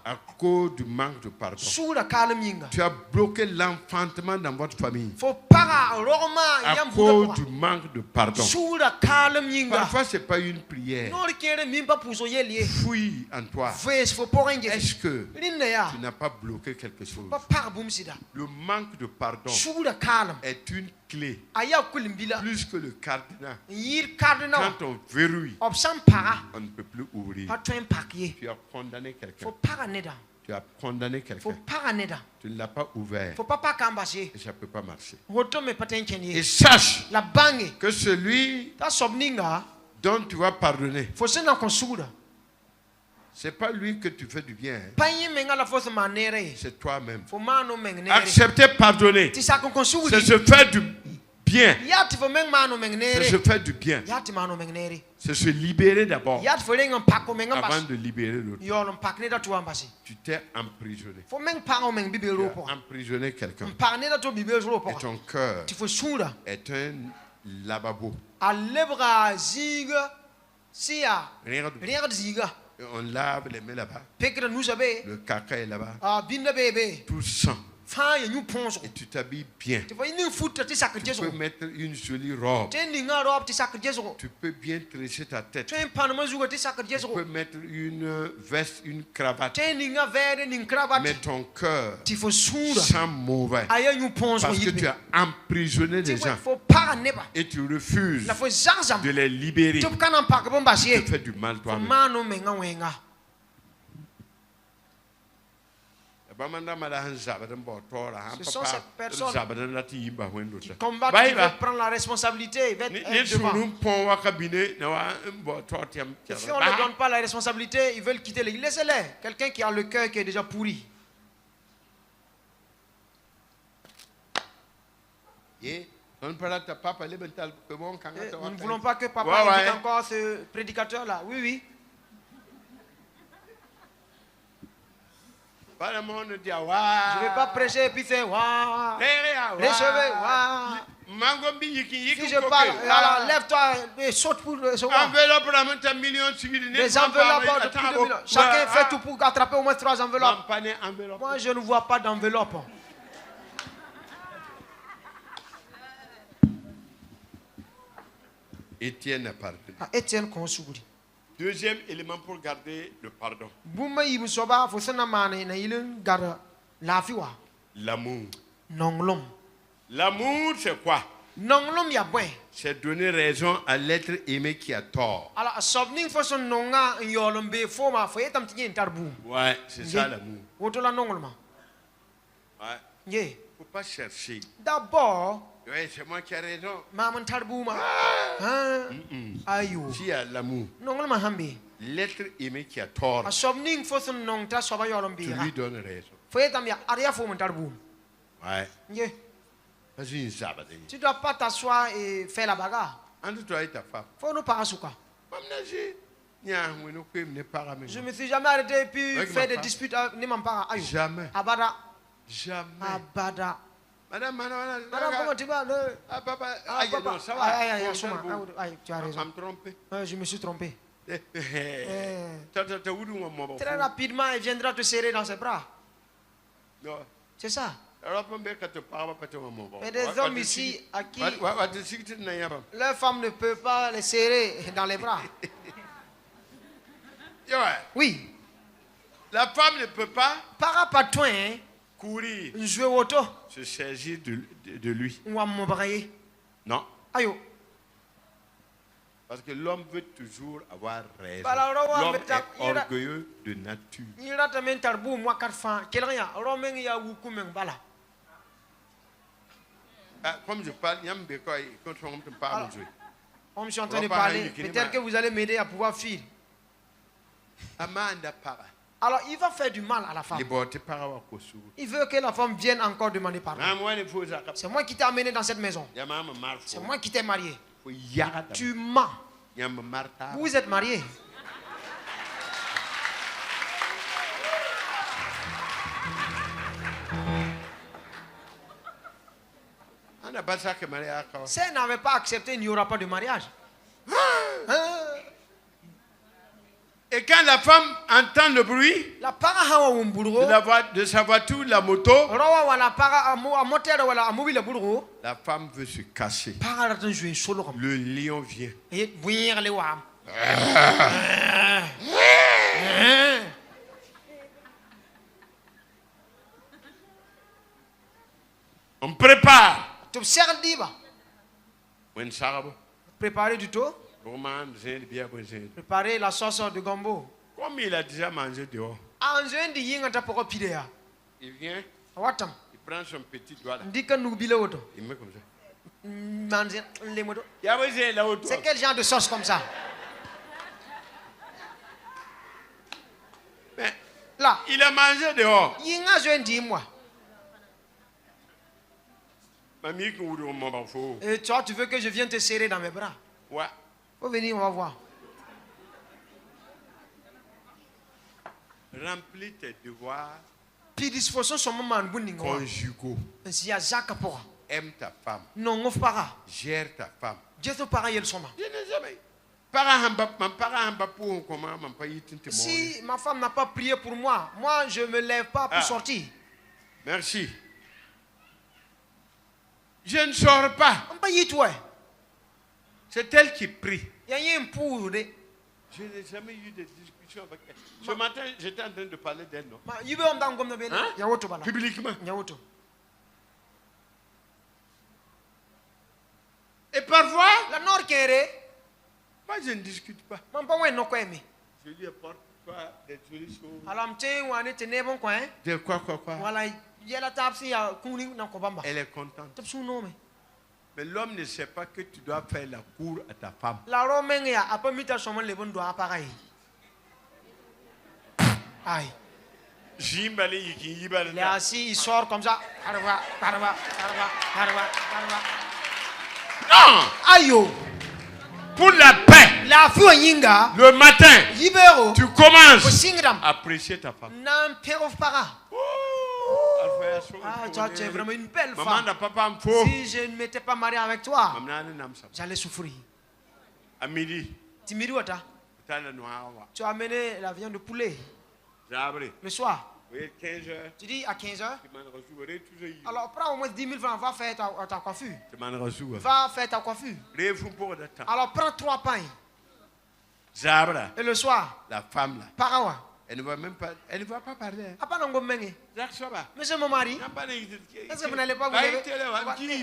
à cause du manque de pardon. Sugula kalam yinga. Tu as bloqué l'enfantement dans votre famille Faut para roma à yam cause buda. du manque de pardon. Sugula kalam yinga. Parfois, ce n'est pas une prière. Non kere mimba puso yeli. Fouille en toi. Faut porenge. Est-ce que Rinne ya. tu n'as pas bloqué quelque chose? Pas para bum sida. Le manque de pardon Sugula kalam. est une clé Aya kulimbila. plus que le cadenas. Yir cardinal. Quand on verrouille, Obsam para. on ne peut plus ouvrir. Pas twin pakier. Tu as condamné quelqu'un. Faut para neda. Tu as condamné Faut quelqu'un. para neda. Tu ne l'as pas ouvert. Faut pas kambasé. Et ça ne peut pas marcher. Woto me paten Et kenye. sache La bange. que celui Ta sobninga. dont tu vas pardonner, Faut se na konsugura. ce n'est pas lui que tu fais du bien. Hein. Paye menga la fosse manere. C'est toi-même. Faut mano mengnere. Accepter pardonner, Ti sa kon c'est konsuguri. se faire du bien bien. C'est se faire du bien. C'est se libérer d'abord. Avant de libérer l'autre. Tu t'es emprisonné. Tu as emprisonné quelqu'un. Et ton cœur est un lavabo. On lave les mains là-bas. Le caca est là-bas. Tout sang. Et tu t'habilles bien. Tu peux mettre une jolie robe. Tu peux bien tresser ta tête. Tu peux mettre une veste, une cravate. Mais ton cœur sent mauvais. Parce que tu as emprisonné les gens. Et tu refuses de les libérer. Tu te fais du mal toi-même. Ce sont ces personnes qui combattent, qui veulent prendre la responsabilité, ils veulent être devant. Et si on ne leur donne pas la responsabilité, ils veulent quitter l'église. Laissez-les. Quelqu'un qui a le cœur qui est déjà pourri. Nous ne voulons pas que papa invite encore ce prédicateur-là. Oui, oui. Je ne vais pas prêcher et puis faire waouh. Les cheveux, waouh. Si je parle, alors lève-toi et saute pour le savoir. Les enveloppes de plus de 2 millions. Chacun fait tout pour attraper au moins 3 enveloppes. Moi, je ne vois pas d'enveloppe. Étienne a pardonné. Étienne Konsouguri. Deuxième élément pour garder le pardon. L'amour. L'amour, c'est quoi? C'est donner raison à l'être aimé qui a tort. Ouais, c'est ça l'amour. Ouais. Il ne faut pas chercher. D'abord, ouais, c'est moi qui ai raison. Si y a l'amour, l'être aimé qui a tort, tu lui donnes raison. Ouais. Tu ne dois pas t'asseoir et faire la bagarre. Entre toi et ta femme. Je ne me suis jamais arrêté et puis faire des disputes avec jamais. Abada. Jamais. Abada. Madame, comment tu vas? Papa, ça va. Tu as raison. Je me suis trompé. Très rapidement, il viendra te serrer dans ses bras. C'est ça. Et des hommes ici à qui leur femme ne peut pas les serrer dans les bras. Oui. La femme ne peut pas courir, se saisir de lui. Non. Parce que l'homme veut toujours avoir raison. L'homme est orgueilleux de nature. Comme je parle, comme je suis en train de parler, peut-être que vous allez m'aider à pouvoir fuir. Alors il va faire du mal à la femme. Il veut que la femme vienne encore demander pardon. C'est moi qui t'ai amené dans cette maison. C'est moi qui t'ai marié. Tu mens. Vous êtes mariés. Si elle n'avait pas accepté, il n'y aura pas de mariage. Et quand la femme entend le bruit de sa voiture, la moto, la femme veut se cacher. Le lion vient. On prépare. Préparer du tout. Préparer la sauce de gombo. Comme il a déjà mangé dehors. Il vient. Il prend son petit doigt là. Il met comme ça. C'est quel genre de sauce comme ça? Mais là, il a mangé dehors. Et toi, tu veux que je vienne te serrer dans mes bras? Ouais. Faut venir, on va voir. Remplis tes devoirs conjugaux. Aime ta femme. Gère ta femme. Si ma femme n'a pas prié pour moi, moi je ne me lève pas pour sortir. Merci. Je ne sors pas. C'est elle qui prie. Je n'ai jamais eu de discussion avec elle. Ce matin, j'étais en train de parler d'elle, non? Hein? Publiquement. Et parfois, moi je ne discute pas. Je lui apporte des solutions. De quoi? Elle est contente. Mais l'homme ne sait pas que tu dois faire la cour à ta femme. Aïe. Il est assis, il sort comme ça. Non! Aïe! Pour la paix, le matin, tu commences à apprécier ta femme. Ah, toi, tu es vraiment une belle femme. Si je ne m'étais pas marié avec toi, j'allais souffrir. À midi, tu as amené la viande de poulet. Le soir, tu dis à 15 heures. Alors prends au moins 10 000 francs, va faire ta coiffure. Va faire ta coiffure. Alors prends 3 pains. Et le soir, la femme là, Parawa. Elle ne va pas parler. Monsieur mon mari, est-ce que vous n'allez pas vous lever?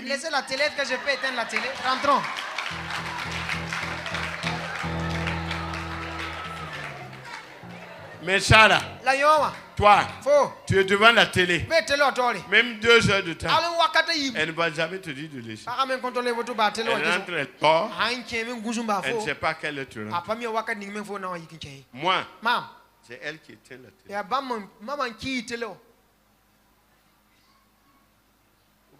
Laissez la télé, que je peux éteindre la télé. Rentrons. Mais Sarah, toi, tu es devant la télé. Même 2 heures de temps. Elle ne va jamais te dire de laisser. Elle rentre, elle dort. Elle ne sait pas quelle heure tu rentres. Moi, c'est elle qui éteint la télé. Tu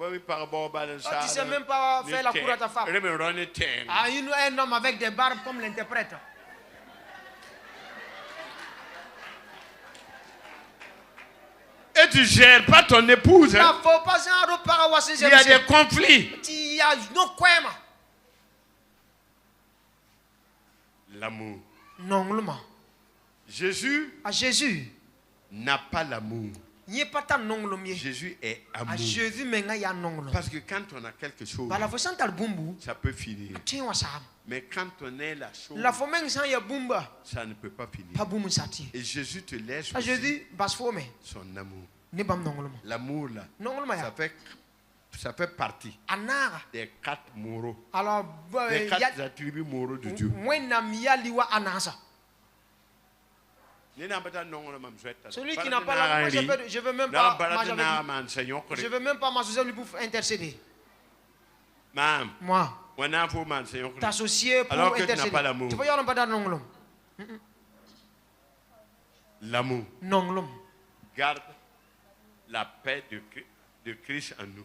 ne sais même pas faire la cour à ta femme. Un homme avec des barbes comme l'interprète. Et tu ne gères pas ton épouse. Hein? Il y a des conflits. L'amour. Jésus n'a pas l'amour. Jésus est amour. Parce que quand on a quelque chose, ça peut finir. Mais quand on est la chose, ça ne peut pas finir. Et Jésus te laisse aussi son amour. L'amour là, ça fait partie des 4 moraux. Des 4 attributs moraux de Dieu. Celui qui n'a pas l'amour, je ne veux même pas m'associer lui pour intercéder. Moi, t'associer pour alors que intercéder. tu n'as pas l'amour. Tu vois, pas d'amour. L'amour. Garde la paix de Christ en nous.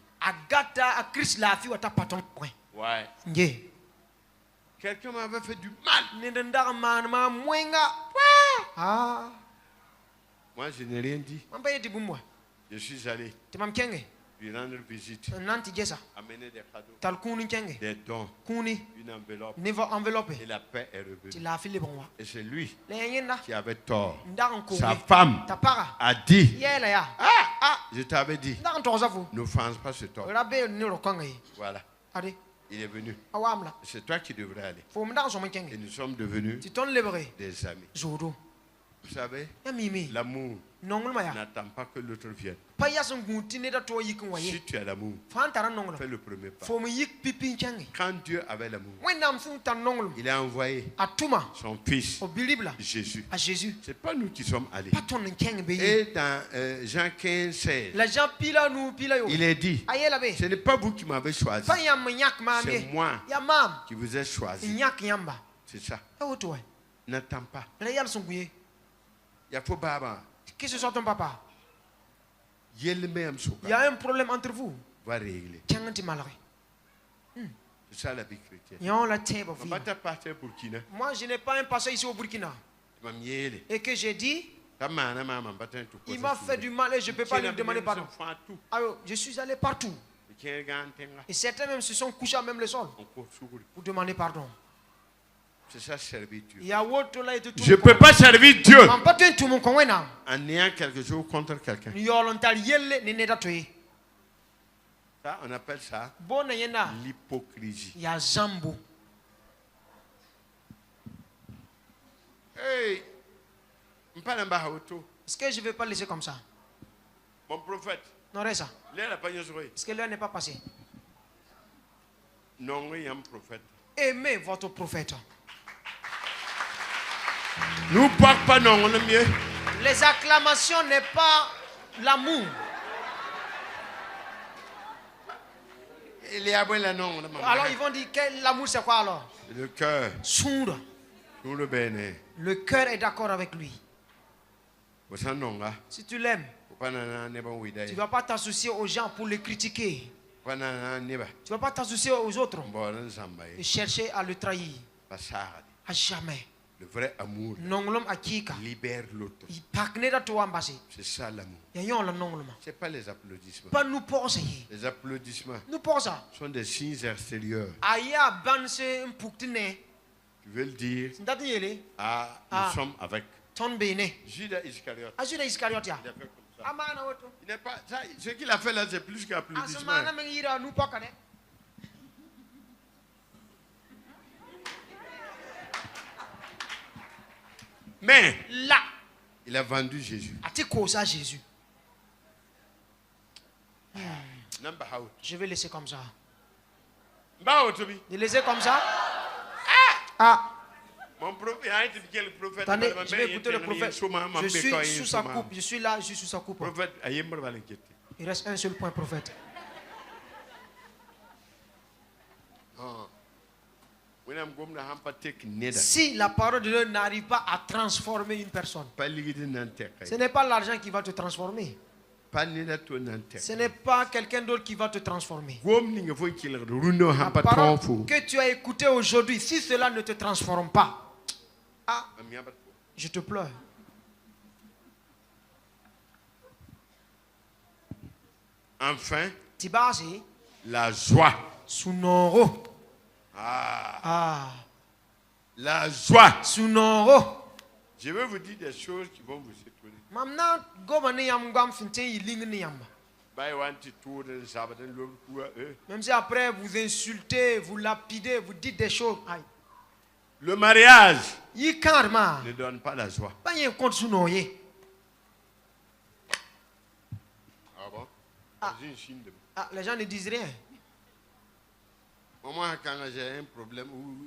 Ouais. Quelqu'un m'avait fait du mal. Moi, je n'ai rien dit. Je suis allé lui rendre visite. Amener des cadeaux, des dons, une enveloppe. Et la paix est revenue. Et c'est lui qui avait tort. Sa femme a dit, je t'avais dit, n'offense pas ce tort. Voilà. Il est venu. C'est toi qui devrais aller. Et nous sommes devenus des amis. Vous savez, l'amour n'attend pas que l'autre vienne. Si tu as l'amour, fais le premier pas. Quand Dieu avait l'amour, il a envoyé son fils Jésus. Ce n'est pas nous qui sommes allés. Et dans Jean 15, 16, il est dit, ce n'est pas vous qui m'avez choisi, c'est moi qui vous ai choisi. C'est ça. N'attends pas. Que ce soit ton papa. Il y a un problème entre vous. va régler. C'est ça la vie chrétienne. Moi, je n'ai pas un pasteur ici au Burkina. Et que j'ai dit, il m'a fait du mal et je ne peux pas lui demander pardon. Alors, je suis allé partout. Et certains même se sont couchés à même le sol pour demander pardon. C'est ça servir Dieu. Je ne peux pas servir Dieu en ayant quelque chose contre quelqu'un. Ça, on appelle ça l'hypocrisie. Hey, est-ce que je ne vais pas laisser comme ça? Mon prophète. Non, ça. Est-ce que l'heure n'est pas passée? Non, il y a un prophète. Aimez votre prophète. Nous parlons pas non, on est mieux. Les acclamations n'est pas l'amour. Alors ils vont dire que l'amour c'est quoi alors? Le cœur. Sourd. Le cœur est d'accord avec lui. Si tu l'aimes, tu ne vas pas t'associer aux gens pour les critiquer. Tu ne vas pas t'associer aux autres et chercher à le trahir. À jamais. Le vrai amour libère l'autre. C'est ça l'amour. Ce n'est pas les applaudissements. Les applaudissements sont des signes extérieurs. Tu veux le dire? Nous sommes avec Judas Iscariote. Il n'est pas, ce qu'il a fait là, c'est plus qu'applaudissement. Mais là, il a vendu Jésus. Je vais laisser comme ça. Je laisser comme ça. Mon prophète, le prophète. Attendez, je vais écouter le prophète. Je suis sous sa coupe. Je suis là, je suis sous sa coupe. Il reste un seul point, prophète. Si la parole de Dieu n'arrive pas à transformer une personne, ce n'est pas l'argent qui va te transformer. Ce n'est pas quelqu'un d'autre qui va te transformer. La parole que tu as écoutée aujourd'hui, si cela ne te transforme pas, je te pleure. Enfin, la joie. La joie. Je vais vous dire des choses qui vont vous étonner. Même si après vous insultez, vous lapidez, vous dites des choses. Le mariage ne donne pas la joie. Ah bon? Les gens ne disent rien. Moi, quand j'ai un problème où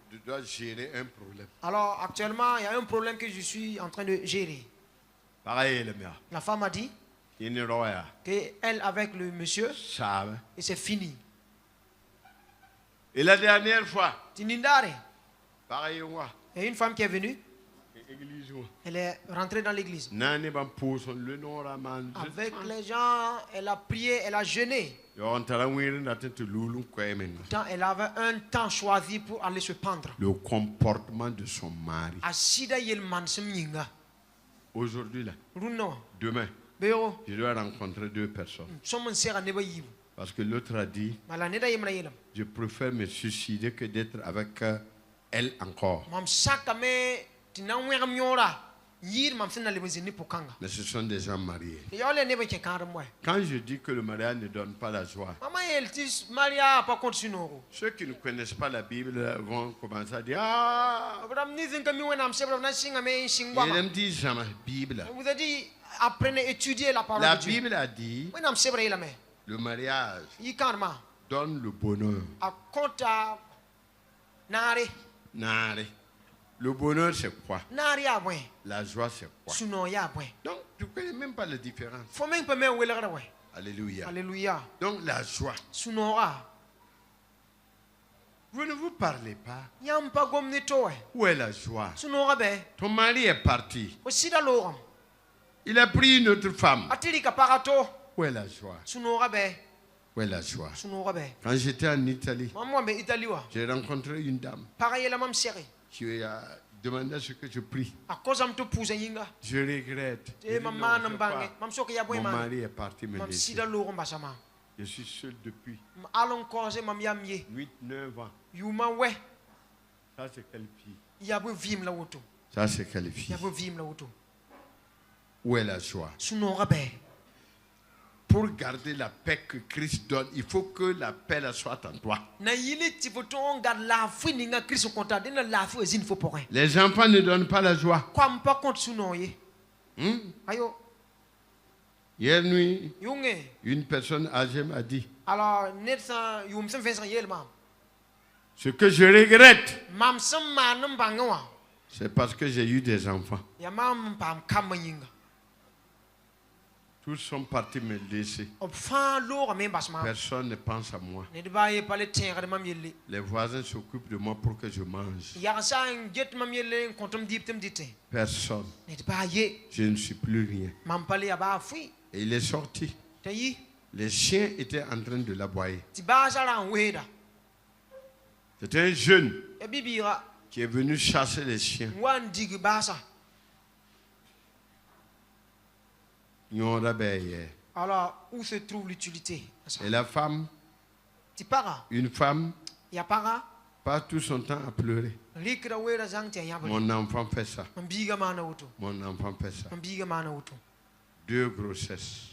je dois gérer un problème. Alors, actuellement, il y a un problème que je suis en train de gérer. Pareil, le mien. La femme a dit qu'elle, avec le monsieur, et c'est fini. Et la dernière fois, pareil, il y a une femme qui est venue. Elle est rentrée dans l'église. Avec les gens, elle a prié, elle a jeûné. Elle avait un temps choisi pour aller se pendre. Le comportement de son mari. Aujourd'hui, là, demain, je dois rencontrer deux personnes. Parce que l'autre a dit, je préfère me suicider que d'être avec elle encore. Mais ce sont des gens mariés. Quand je dis que le mariage ne donne pas la joie, ceux qui ne connaissent pas la Bible vont commencer à dire il me dit jamais Bible. Vous avez dit apprenez, étudiez la parole La de Dieu. Bible a dit le mariage donne le bonheur. Le bonheur, c'est quoi? La joie, c'est quoi? Donc, tu ne connais même pas la différence. Alléluia. Alléluia. Donc, la joie. Vous ne vous parlez pas. Où est la joie? Ton mari est parti. Il a pris une autre femme. Où est la joie? Où est la joie? Quand j'étais en Italie, j'ai rencontré une dame qui a demandé à ce que je prie. Je regrette. Mon mari est parti me laisser. Je suis seul depuis 8-9 ans. Ça c'est quelle fille? Ça c'est quelle fille? Où est la joie? Pour garder la paix que Christ donne, il faut que la paix soit en toi. Les enfants ne donnent pas la joie. Hier nuit, une personne âgée m'a dit, ce que je regrette, c'est parce que j'ai eu des enfants. Tous sont partis me laisser. Personne ne pense à moi. Les voisins s'occupent de moi pour que je mange. Personne. Je ne suis plus rien. Et il est sorti. Les chiens étaient en train de l'aboyer. C'était un jeune qui est venu chasser les chiens. Alors, où se trouve l'utilité? Et la femme, une femme, passe tout son temps à pleurer. Mon enfant fait ça. Mon enfant fait ça. 2 grossesses.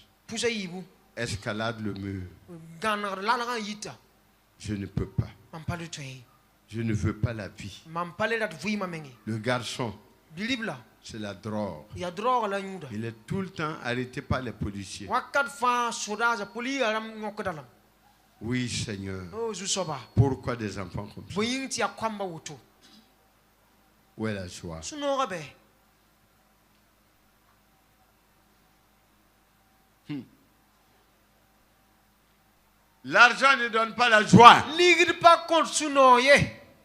Escalade le mur. Je ne peux pas. Je ne veux pas la vie. Le garçon, c'est la drogue. Il est tout le temps arrêté par les policiers. Oui, Seigneur. Pourquoi des enfants comme ça? Où est la joie? L'argent ne donne pas la joie.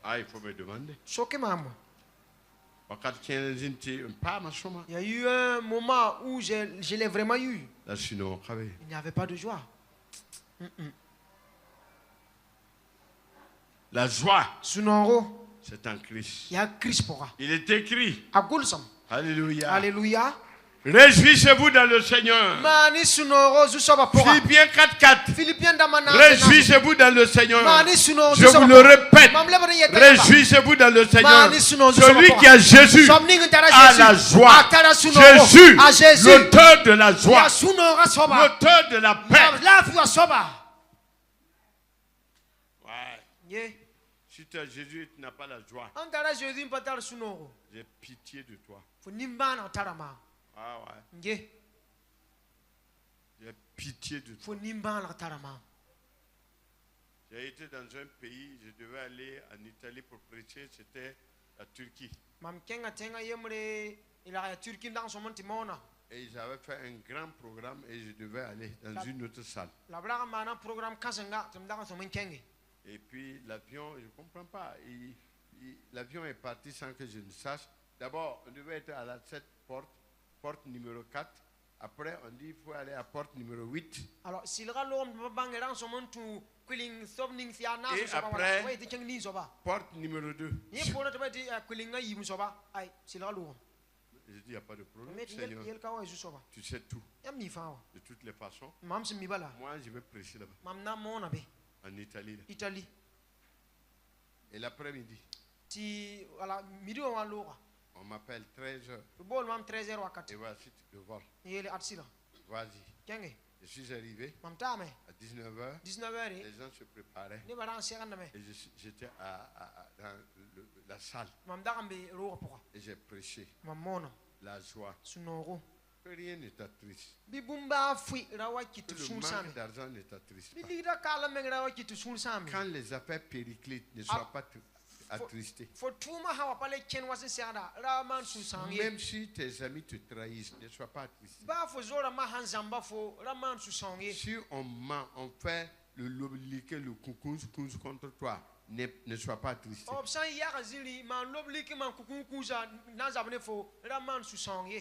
Ah, il faut me demander. Il y a eu un moment où je l'ai vraiment eu. Il n'y avait pas de joie. La joie, c'est en Christ. Il est écrit. Alléluia. Alléluia. Réjouissez-vous dans le Seigneur. Philippiens 4:4. Réjouissez-vous dans le Seigneur. Je vous le répète. Réjouissez-vous dans le Seigneur. Celui qui a Jésus a la joie. Jésus, l'auteur de la joie. L'auteur de la paix. Ouais. Si tu as Jésus et tu n'as pas la joie, j'ai pitié de toi. Ah ouais. J'ai pitié de toi. J'ai été dans un pays, je devais aller en Italie pour prêcher, c'était la Turquie. Et ils avaient fait un grand programme et je devais aller dans une autre salle. Et puis l'avion, je ne comprends pas, l'avion est parti sans que je ne sache. D'abord, on devait être à cette porte numéro 4. Après, on dit qu'il faut aller à porte numéro 8. Alors, et après, porte numéro 2. Je dis, il n'y a pas de problème, Seigneur. Tu sais tout. De toutes les façons. Moi, je vais prêcher là-bas. En Italie. Et l'après-midi. On m'appelle 13h. Et voici le vol. Vas-y. Je suis arrivé à 19h. Les gens se préparaient. Et j'étais dans la salle. Et j'ai prêché. La joie. Que rien ne t'attriste. Que le manque d'argent ne t'attriste pas. Quand les affaires périclites ne soient pas attristés. Même si tes amis te trahissent, ne sois pas attristé. Si on ment, on fait le coucou contre toi, Ne sois pas triste.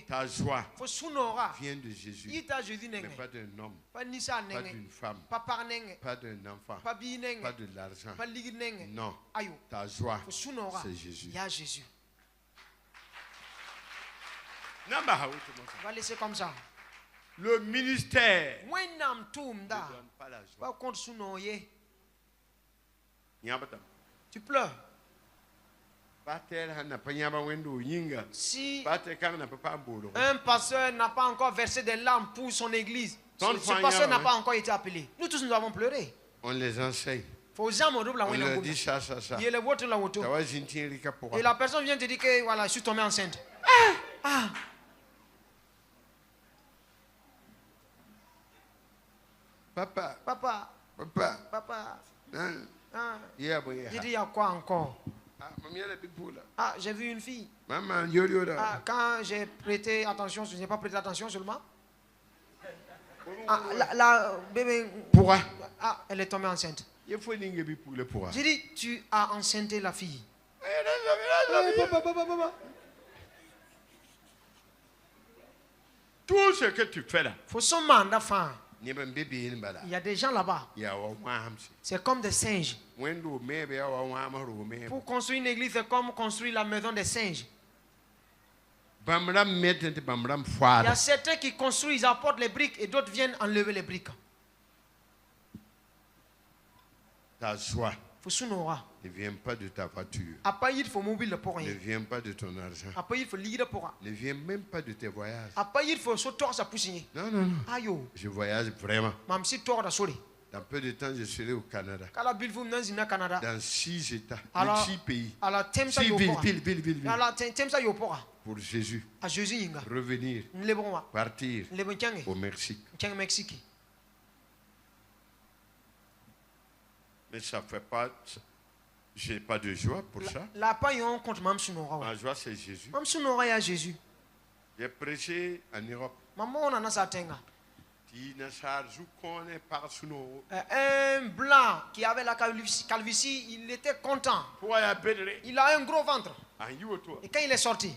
Ta joie vient de Jésus, mais pas d'un homme, pas d'une femme, pas d'un enfant, pas de l'argent. Non, ta joie, c'est Jésus. On va laisser comme ça. Le ministère ne donne pas la joie. Tu pleures. Si un pasteur n'a pas encore versé des larmes pour son église, ce pasteur n'a pas encore été appelé. Nous tous, nous avons pleuré. On les enseigne. On leur dit ça. Et la personne vient te dire que voilà, je suis tombée enceinte. Papa. J'ai dit, il y a quoi encore? J'ai vu une fille. Quand j'ai prêté attention, je n'ai pas prêté attention seulement. La bébé. Pourquoi? Elle est tombée enceinte. J'ai dit, tu as enceinté la fille. Tout ce que tu fais là. Il y a des gens là-bas. C'est comme des singes. Pour construire une église, c'est comme construire la maison des singes. Il y a certains qui construisent, ils apportent les briques et d'autres viennent enlever les briques. Ta joie ne vient pas de ta voiture. Ne vient pas de ton argent. Ne vient même pas de tes voyages. Non. Je voyage vraiment. Dans peu de temps, je serai au Canada. Dans 6 États, 6 pays. 6 villes. Pour Jésus. Revenir. Partir au Mexique. Mais ça fait pas. Je n'ai pas de joie pour ça. Ma joie, c'est Jésus. J'ai prêché en Europe. Un blanc qui avait la calvitie, il était content. Il a un gros ventre. Et quand il est sorti,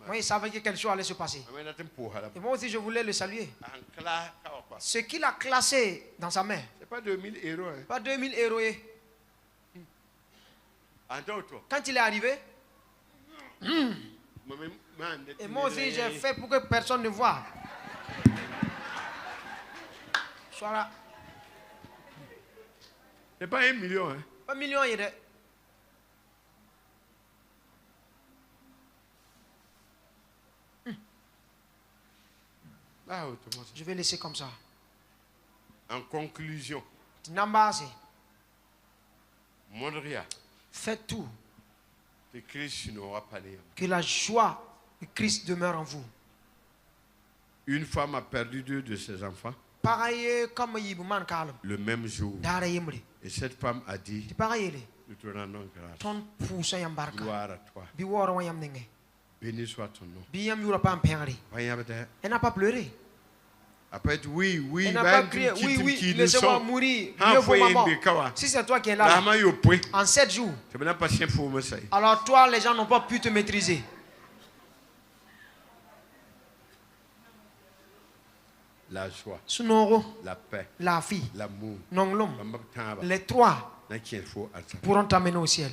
moi, il savait que quelque chose allait se passer. Et moi aussi, je voulais le saluer. Ce qu'il a classé dans sa main, c'est pas 2000 euros. Pas 2000 euros. Quand il est arrivé, et moi aussi, j'ai fait pour que personne ne voie. Voilà. C'est pas 1 million. Hein? Pas 1 million. Je vais laisser comme ça. En conclusion, faites tout que la joie de Christ demeure en vous. Une femme a perdu 2 de ses enfants le même jour. Et cette femme a dit, nous te rendons grâce. Gloire à toi. Béni soit ton nom. Elle n'a pas pleuré. Après, oui, elle n'a pas crié, oui, laissez-moi mourir. Si c'est toi qui es là, en 7 jours, alors toi, les gens n'ont pas pu te maîtriser. La joie, la paix, la vie, l'amour, les 3 pourront t'amener au ciel.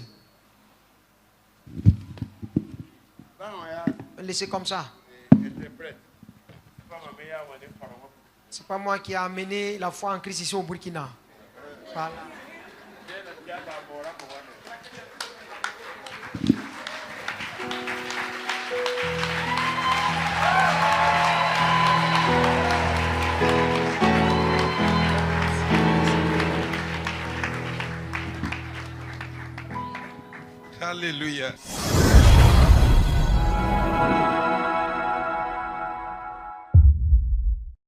Laissez comme ça. C'est pas moi qui ai amené la foi en Christ ici au Burkina. Voilà. Alléluia.